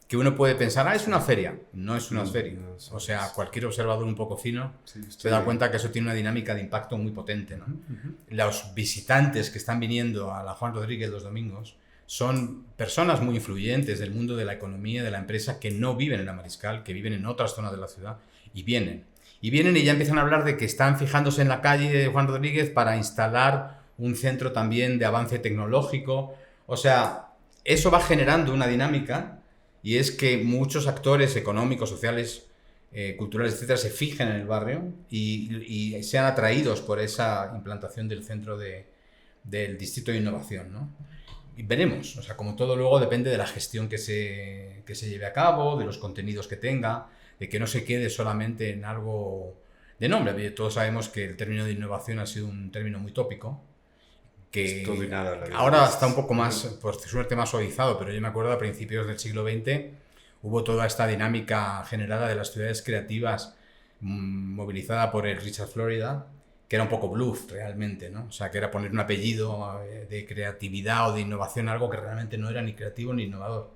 Speaker 3: que uno puede pensar, es una feria. No es una feria. O sea, cualquier observador un poco fino se da cuenta que eso tiene una dinámica de impacto muy potente, ¿no? Uh-huh. Los visitantes que están viniendo a la Juan Rodríguez los domingos son personas muy influyentes del mundo de la economía, de la empresa, que no viven en la Mariscal, que viven en otras zonas de la ciudad, y vienen y ya empiezan a hablar de que están fijándose en la calle de Juan Rodríguez para instalar un centro también de avance tecnológico. O sea, eso va generando una dinámica, y es que muchos actores económicos, sociales, culturales, etcétera, se fijen en el barrio y sean atraídos por esa implantación del centro del distrito de innovación, ¿no? Y veremos, o sea, como todo luego depende de la gestión que se lleve a cabo, de los contenidos que tenga, de que no se quede solamente en algo de nombre. Todos sabemos que el término de innovación ha sido un término muy tópico, que
Speaker 1: todo y nada,
Speaker 3: ahora está un poco más, por suerte, más suavizado, pero yo me acuerdo a principios del siglo XX hubo toda esta dinámica generada de las ciudades creativas movilizada por el Richard Florida, que era un poco bluff realmente, ¿no? O sea, que era poner un apellido de creatividad o de innovación, algo que realmente no era ni creativo ni innovador.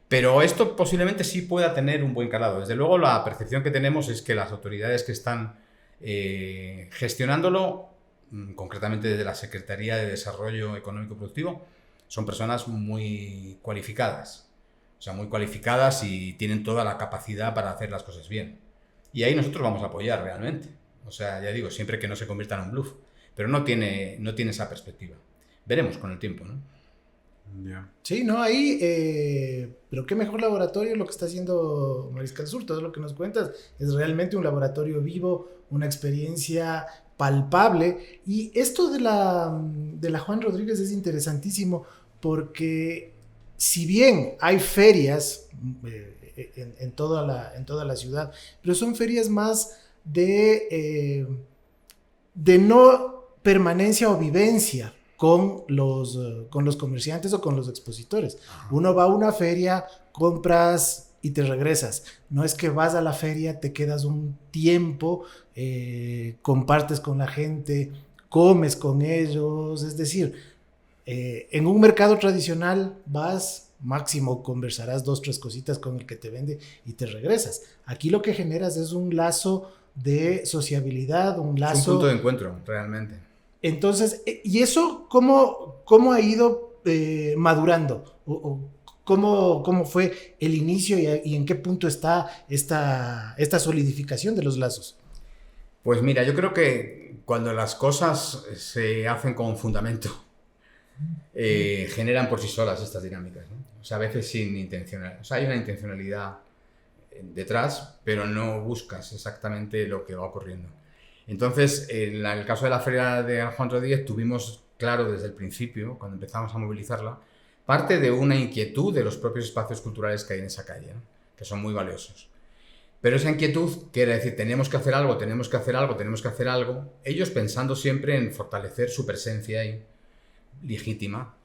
Speaker 3: Pero esto posiblemente sí pueda tener un buen calado. Desde luego, la percepción que tenemos es que las autoridades que están gestionándolo, concretamente desde la Secretaría de Desarrollo Económico y Productivo, son personas muy cualificadas. O sea, muy cualificadas y tienen toda la capacidad para hacer las cosas bien. Y ahí nosotros vamos a apoyar realmente. O sea, ya digo, siempre que no se convierta en un bluff. Pero no tiene esa perspectiva. Veremos con el tiempo, ¿no?
Speaker 2: Yeah. Sí, no, ahí, pero qué mejor laboratorio lo que está haciendo Mariscal Sur. Todo lo que nos cuentas es realmente un laboratorio vivo, una experiencia palpable. Y esto de la Juan Rodríguez es interesantísimo porque si bien hay ferias en toda la ciudad, pero son ferias más de no permanencia o vivencia con los comerciantes o con los expositores. Uno va a una feria, compras y te regresas. No es que vas a la feria, te quedas un tiempo, compartes con la gente, comes con ellos. Es decir, en un mercado tradicional vas, máximo conversarás 2-3 cositas con el que te vende y te regresas. Aquí lo que generas es un lazo de sociabilidad, un lazo...
Speaker 3: Es un punto de encuentro, realmente.
Speaker 2: Entonces, ¿y eso cómo ha ido madurando? ¿Cómo fue el inicio y en qué punto está esta solidificación de los lazos?
Speaker 3: Pues mira, yo creo que cuando las cosas se hacen con fundamento, generan por sí solas estas dinámicas, ¿no? O sea, a veces sin intencionalidad. O sea, hay una intencionalidad detrás, pero no buscas exactamente lo que va ocurriendo. Entonces, en el caso de la feria de Juan Rodríguez, tuvimos claro desde el principio, cuando empezamos a movilizarla, parte de una inquietud de los propios espacios culturales que hay en esa calle, ¿no? Que son muy valiosos. Pero esa inquietud quiere decir, tenemos que hacer algo, tenemos que hacer algo, tenemos que hacer algo, ellos pensando siempre en fortalecer su presencia ahí, legítima,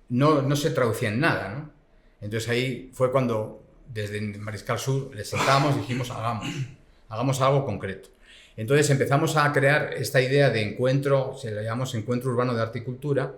Speaker 3: no se traducía en nada, ¿no? Entonces ahí fue cuando desde Mariscal Sur les sentamos y dijimos, hagamos algo concreto. Entonces empezamos a crear esta idea de encuentro, se le llamamos Encuentro Urbano de Arte y Cultura,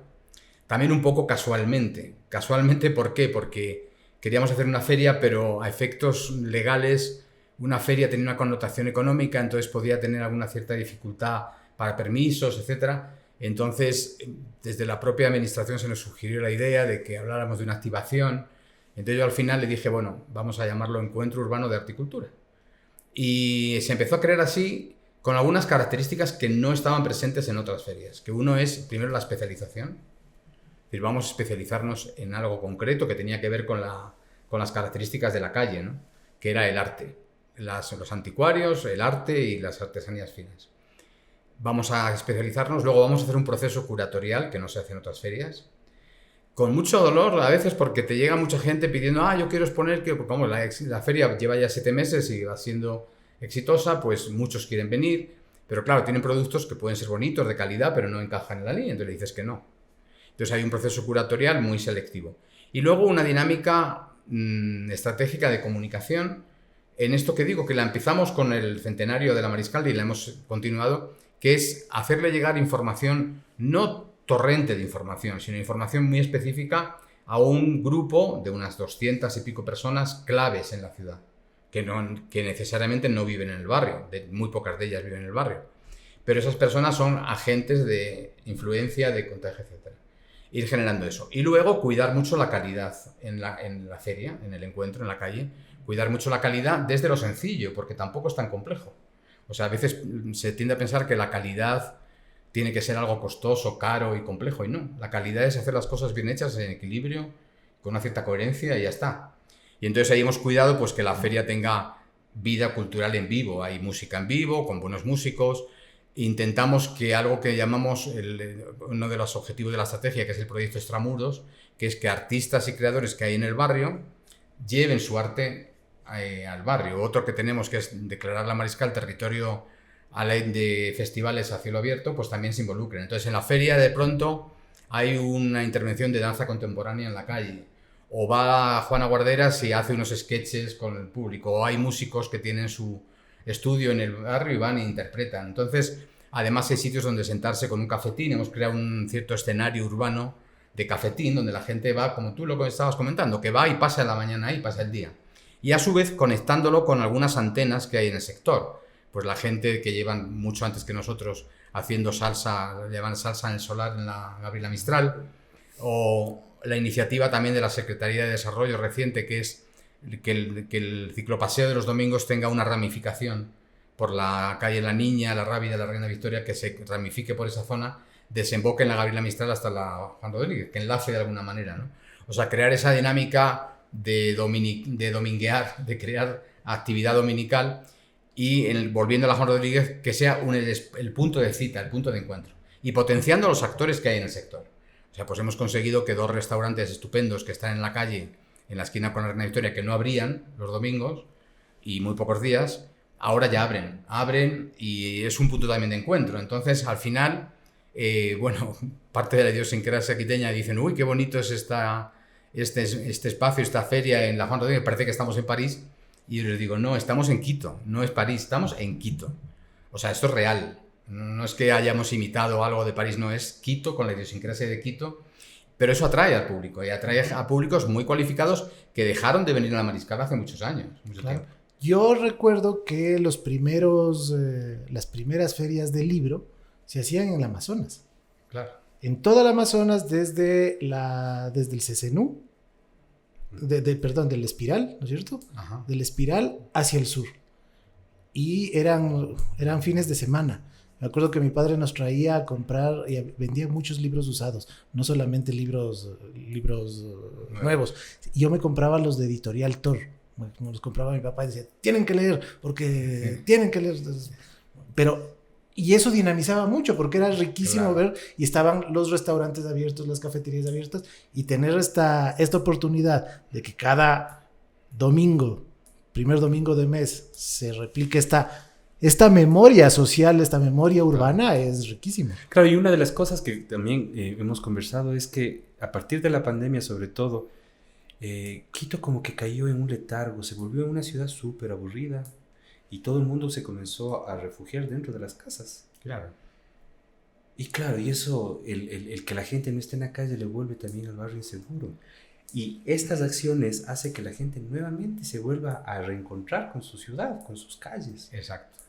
Speaker 3: también un poco casualmente. Casualmente, ¿por qué? Porque queríamos hacer una feria, pero a efectos legales, una feria tenía una connotación económica, entonces podía tener alguna cierta dificultad para permisos, etc. Entonces, desde la propia administración se nos sugirió la idea de que habláramos de una activación. Entonces yo al final le dije, bueno, vamos a llamarlo Encuentro Urbano de Arte y Cultura. Y se empezó a crear así, con algunas características que no estaban presentes en otras ferias. Que uno es, primero, la especialización. Es decir, vamos a especializarnos en algo concreto que tenía que ver con las características de la calle, ¿no? Que era el arte, los anticuarios, el arte y las artesanías finas. Vamos a especializarnos, luego vamos a hacer un proceso curatorial que no se hace en otras ferias, con mucho dolor a veces porque te llega mucha gente pidiendo, yo quiero exponer, que como la feria lleva ya 7 meses y va siendo exitosa, pues muchos quieren venir, pero claro, tienen productos que pueden ser bonitos, de calidad, pero no encajan en la línea, entonces le dices que no. Entonces hay un proceso curatorial muy selectivo. Y luego una dinámica estratégica de comunicación, en esto que digo, que la empezamos con el centenario de la Mariscal y la hemos continuado, que es hacerle llegar información, no torrente de información, sino información muy específica a un grupo de unas 200 y pico personas claves en la ciudad, que necesariamente no viven en el barrio, muy pocas de ellas viven en el barrio, pero esas personas son agentes de influencia, de contagio, etc. Ir generando eso. Y luego cuidar mucho la calidad en la feria, en el encuentro, en la calle, cuidar mucho la calidad desde lo sencillo, porque tampoco es tan complejo. O sea, a veces se tiende a pensar que la calidad tiene que ser algo costoso, caro y complejo, y no. La calidad es hacer las cosas bien hechas, en equilibrio, con una cierta coherencia y ya está. Y entonces ahí hemos cuidado pues, que la feria tenga vida cultural en vivo. Hay música en vivo, con buenos músicos. Intentamos que algo que llamamos uno de los objetivos de la estrategia, que es el proyecto Extramuros, que es que artistas y creadores que hay en el barrio lleven su arte al barrio. Otro que tenemos, que es declarar la Mariscal territorio de festivales a cielo abierto, pues también se involucren. Entonces en la feria de pronto hay una intervención de danza contemporánea en la calle, o va Juana Guarderas y hace unos sketches con el público, o hay músicos que tienen su estudio en el barrio y van e interpretan. Entonces, además hay sitios donde sentarse con un cafetín, hemos creado un cierto escenario urbano de cafetín, donde la gente va, como tú lo estabas comentando, que va y pasa la mañana ahí, pasa el día. Y a su vez conectándolo con algunas antenas que hay en el sector. Pues la gente que llevan mucho antes que nosotros haciendo salsa, llevan salsa en el solar en la Gabriela Mistral, o la iniciativa también de la Secretaría de Desarrollo reciente, que es que el ciclopaseo de los domingos tenga una ramificación por la calle La Niña, La Rábida, la Reina Victoria, que se ramifique por esa zona, desemboque en la Gabriela Mistral hasta la Juan Rodríguez, que enlace de alguna manera, ¿no? O sea, crear esa dinámica de dominguear, de crear actividad dominical y volviendo a la Juan Rodríguez, que sea el punto de cita, el punto de encuentro, y potenciando a los actores que hay en el sector. O sea, pues hemos conseguido que 2 restaurantes estupendos que están en la calle, en la esquina con la Reina Victoria, que no abrían los domingos y muy pocos días, ahora ya abren y es un punto también de encuentro. Entonces, al final, parte de la idiosincrasia quiteña dicen, uy, qué bonito es este espacio, esta feria en la Juan Rodríguez, parece que estamos en París. Y yo les digo, no, estamos en Quito, no es París, estamos en Quito. O sea, esto es real. No es que hayamos imitado algo de París, no, es Quito, con la idiosincrasia de Quito. Pero eso atrae al público, y atrae a públicos muy cualificados que dejaron de venir a la Mariscal hace muchos años, mucho tiempo.
Speaker 2: Yo recuerdo que las primeras ferias de libro se hacían en el Amazonas.
Speaker 3: Claro.
Speaker 2: En todo el Amazonas, desde el CCNU, del Espiral, ¿no es cierto?
Speaker 3: Ajá.
Speaker 2: Del Espiral hacia el sur. Y eran fines de semana. Me acuerdo que mi padre nos traía a comprar y vendía muchos libros usados, no solamente libros nuevos. Yo me compraba los de Editorial Tor, me los compraba mi papá y decía, tienen que leer, porque tienen que leer. Pero, y eso dinamizaba mucho, porque era riquísimo ver, y estaban los restaurantes abiertos, las cafeterías abiertas, y tener esta oportunidad de que cada domingo, primer domingo de mes, se replique esta memoria social, esta memoria urbana, es riquísimo.
Speaker 1: Claro, y una de las cosas que también hemos conversado es que a partir de la pandemia, sobre todo, Quito como que cayó en un letargo, se volvió una ciudad súper aburrida y todo el mundo se comenzó a refugiar dentro de las casas.
Speaker 3: Claro.
Speaker 1: Y claro, y eso, el que la gente no esté en la calle le vuelve también al barrio inseguro. Y estas acciones hacen que la gente nuevamente se vuelva a reencontrar con su ciudad, con sus calles.
Speaker 3: Exacto.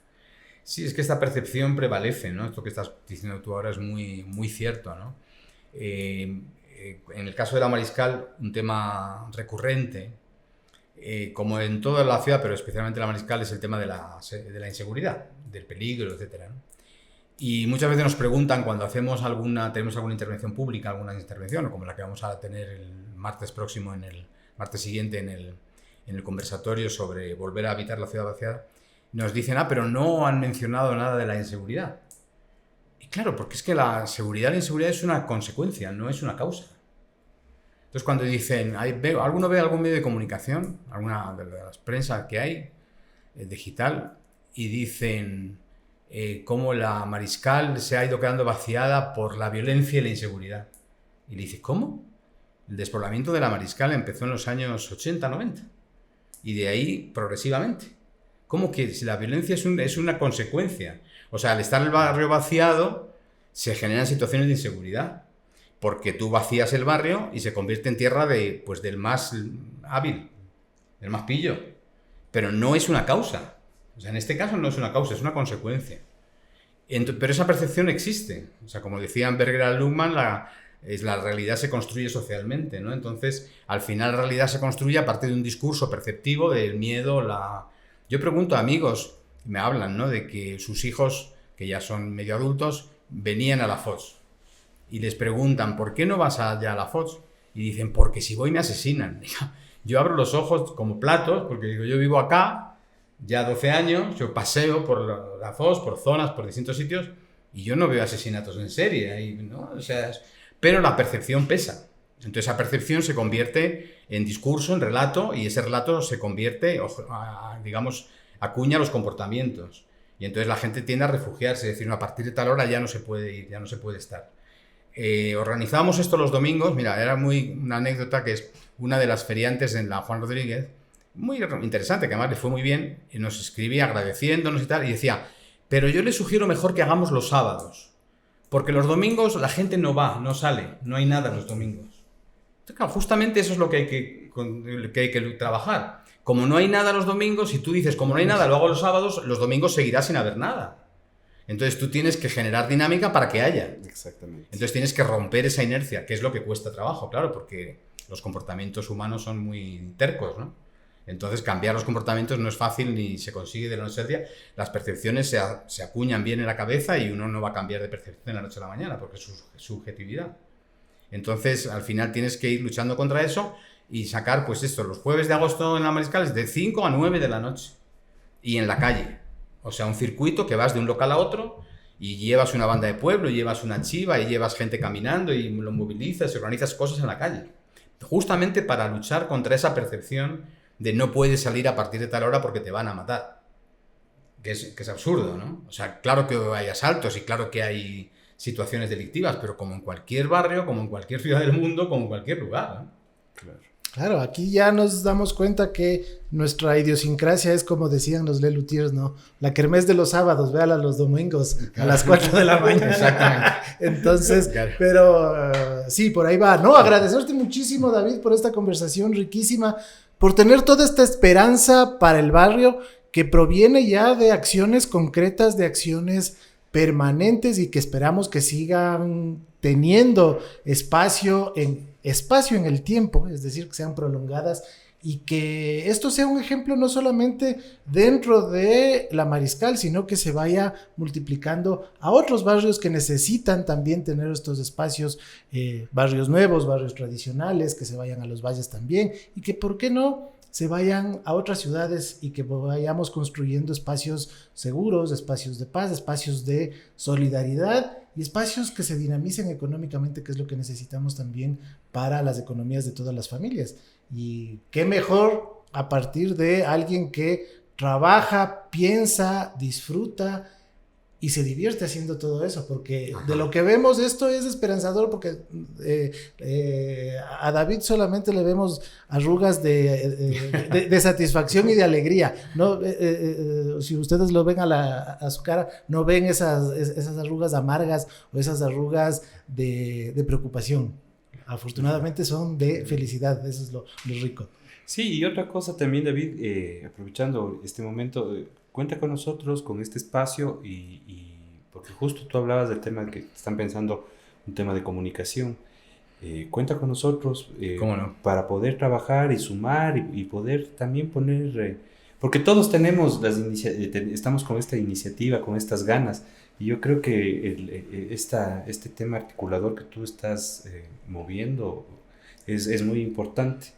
Speaker 3: Sí, es que esta percepción prevalece, ¿no? Esto que estás diciendo tú ahora es muy, muy cierto, ¿no? En el caso de la Mariscal, un tema recurrente, como en toda la ciudad, pero especialmente la Mariscal, es el tema de la inseguridad, del peligro, etcétera, ¿no? Y muchas veces nos preguntan cuando tenemos alguna intervención pública, alguna intervención, como la que vamos a tener el martes próximo, el martes siguiente en el conversatorio sobre volver a habitar la ciudad vaciada, nos dicen, pero no han mencionado nada de la inseguridad. Y claro, porque es que la inseguridad es una consecuencia, no es una causa. Entonces cuando dicen, ¿alguno ve algún medio de comunicación, alguna de las prensa que hay, digital, y dicen cómo la Mariscal se ha ido quedando vaciada por la violencia y la inseguridad? Y le dices, ¿cómo? El despoblamiento de la Mariscal empezó en los años 80, 90, y de ahí progresivamente. ¿Cómo que si la violencia es una consecuencia? O sea, al estar el barrio vaciado, se generan situaciones de inseguridad. Porque tú vacías el barrio y se convierte en tierra del más hábil, del más pillo. Pero no es una causa. O sea, en este caso no es una causa, es una consecuencia. Pero esa percepción existe. O sea, como decían Berger y Luhmann, la realidad se construye socialmente, ¿no? Entonces, al final la realidad se construye a partir de un discurso perceptivo del miedo, Yo pregunto a amigos, me hablan, ¿no?, de que sus hijos, que ya son medio adultos, venían a la FOS. Y les preguntan, ¿por qué no vas allá a la FOS? Y dicen, porque si voy me asesinan. Yo abro los ojos como platos, porque digo, yo vivo acá, ya 12 años, yo paseo por la FOS, por zonas, por distintos sitios, y yo no veo asesinatos en serie, ¿no? O sea, pero la percepción pesa. Entonces esa percepción se convierte en discurso, en relato, y ese relato se convierte, acuña los comportamientos. Y entonces la gente tiende a refugiarse, es decir, a partir de tal hora ya no se puede ir, ya no se puede estar. Organizábamos esto los domingos, mira, era una anécdota que es una de las feriantes en la Juan Rodríguez, muy interesante, que además le fue muy bien, y nos escribía agradeciéndonos y tal, y decía, pero yo le sugiero mejor que hagamos los sábados, porque los domingos la gente no va, no sale, no hay nada los domingos. Entonces, claro, justamente eso es lo que hay que trabajar. Como no hay nada los domingos, si tú dices, como no hay nada, lo hago los sábados, los domingos seguirá sin haber nada. Entonces tú tienes que generar dinámica para que haya.
Speaker 1: Exactamente.
Speaker 3: Entonces tienes que romper esa inercia, que es lo que cuesta trabajo, claro, porque los comportamientos humanos son muy tercos, ¿no? Entonces cambiar los comportamientos no es fácil ni se consigue de la noche al día. Las percepciones se acuñan bien en la cabeza y uno no va a cambiar de percepción de la noche a la mañana porque es su subjetividad. Entonces al final tienes que ir luchando contra eso y sacar, pues esto, los jueves de agosto en la Mariscal es de 5 a 9 de la noche y en la calle. O sea, un circuito que vas de un local a otro y llevas una banda de pueblo, y llevas una chiva y llevas gente caminando y lo movilizas y organizas cosas en la calle. Justamente para luchar contra esa percepción de no puedes salir a partir de tal hora porque te van a matar. Que es absurdo, ¿no? O sea, claro que hay asaltos y claro que hay situaciones delictivas, pero como en cualquier barrio, como en cualquier ciudad del mundo, como en cualquier lugar, ¿no?
Speaker 2: Claro, aquí ya nos damos cuenta que nuestra idiosincrasia es como decían los Lelutiers, ¿no? La kermés de los sábados, véala los domingos a las 4 de la mañana.
Speaker 3: Exactamente.
Speaker 2: Entonces, claro. Pero sí, por ahí va. No, agradecerte muchísimo, David, por esta conversación riquísima, por tener toda esta esperanza para el barrio que proviene ya de acciones concretas, de acciones permanentes y que esperamos que sigan teniendo espacio en el tiempo, es decir, que sean prolongadas y que esto sea un ejemplo no solamente dentro de la Mariscal, sino que se vaya multiplicando a otros barrios que necesitan también tener estos espacios, barrios nuevos, barrios tradicionales, que se vayan a los valles también y que, ¿por qué no?, se vayan a otras ciudades y que vayamos construyendo espacios seguros, espacios de paz, espacios de solidaridad y espacios que se dinamicen económicamente, que es lo que necesitamos también para las economías de todas las familias. Y qué mejor a partir de alguien que trabaja, piensa, disfruta y se divierte haciendo todo eso, porque de lo que vemos esto es esperanzador, porque a David solamente le vemos arrugas de satisfacción y de alegría, ¿no? Si ustedes lo ven a su cara, no ven esas arrugas amargas o esas arrugas de preocupación. Afortunadamente son de felicidad, eso es lo rico.
Speaker 1: Sí, y otra cosa también, David, aprovechando este momento, cuenta con nosotros, con este espacio, porque justo tú hablabas del tema de que están pensando un tema de comunicación. Cuenta con nosotros
Speaker 3: ¿Cómo no?
Speaker 1: para poder trabajar y sumar y poder también poner, porque todos tenemos estamos con esta iniciativa, con estas ganas, y yo creo que este tema articulador que tú estás moviendo es muy importante.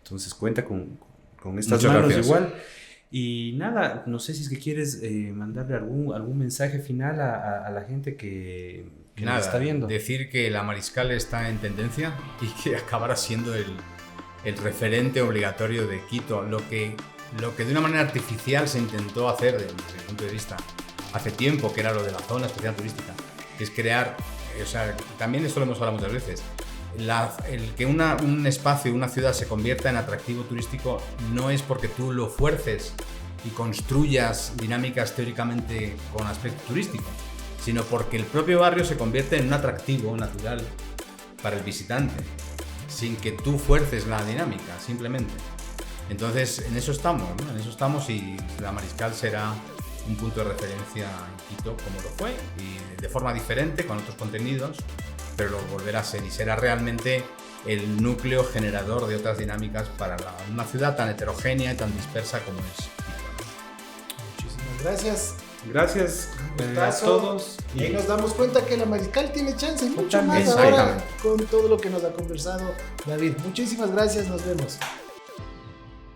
Speaker 1: Entonces cuenta con estas
Speaker 3: Muchas
Speaker 1: manos
Speaker 3: gracias.
Speaker 1: igual. Y nada, no sé si es que quieres mandarle algún mensaje final a la gente que nos está viendo.
Speaker 3: Decir que la Mariscal está en tendencia y que acabará siendo el referente obligatorio de Quito. Lo que de una manera artificial se intentó hacer desde mi punto de vista hace tiempo, que era lo de la zona especial turística, que es crear, o sea, también esto lo hemos hablado muchas veces, el que un espacio, una ciudad se convierta en atractivo turístico no es porque tú lo fuerces y construyas dinámicas teóricamente con aspecto turístico, sino porque el propio barrio se convierte en un atractivo natural para el visitante, sin que tú fuerces la dinámica, simplemente. Entonces, en eso estamos, ¿no? En eso estamos, y la Mariscal será un punto de referencia en Quito, como lo fue, y de forma diferente, con otros contenidos, pero lo volverá a ser y será realmente el núcleo generador de otras dinámicas para una ciudad tan heterogénea y tan dispersa como es Quito.
Speaker 2: Muchísimas gracias.
Speaker 1: Gracias a todos.
Speaker 2: Y ahí nos damos cuenta que la Mariscal tiene chance y mucho más
Speaker 3: Exactamente.
Speaker 2: ahora con todo lo que nos ha conversado David. Muchísimas gracias, nos vemos.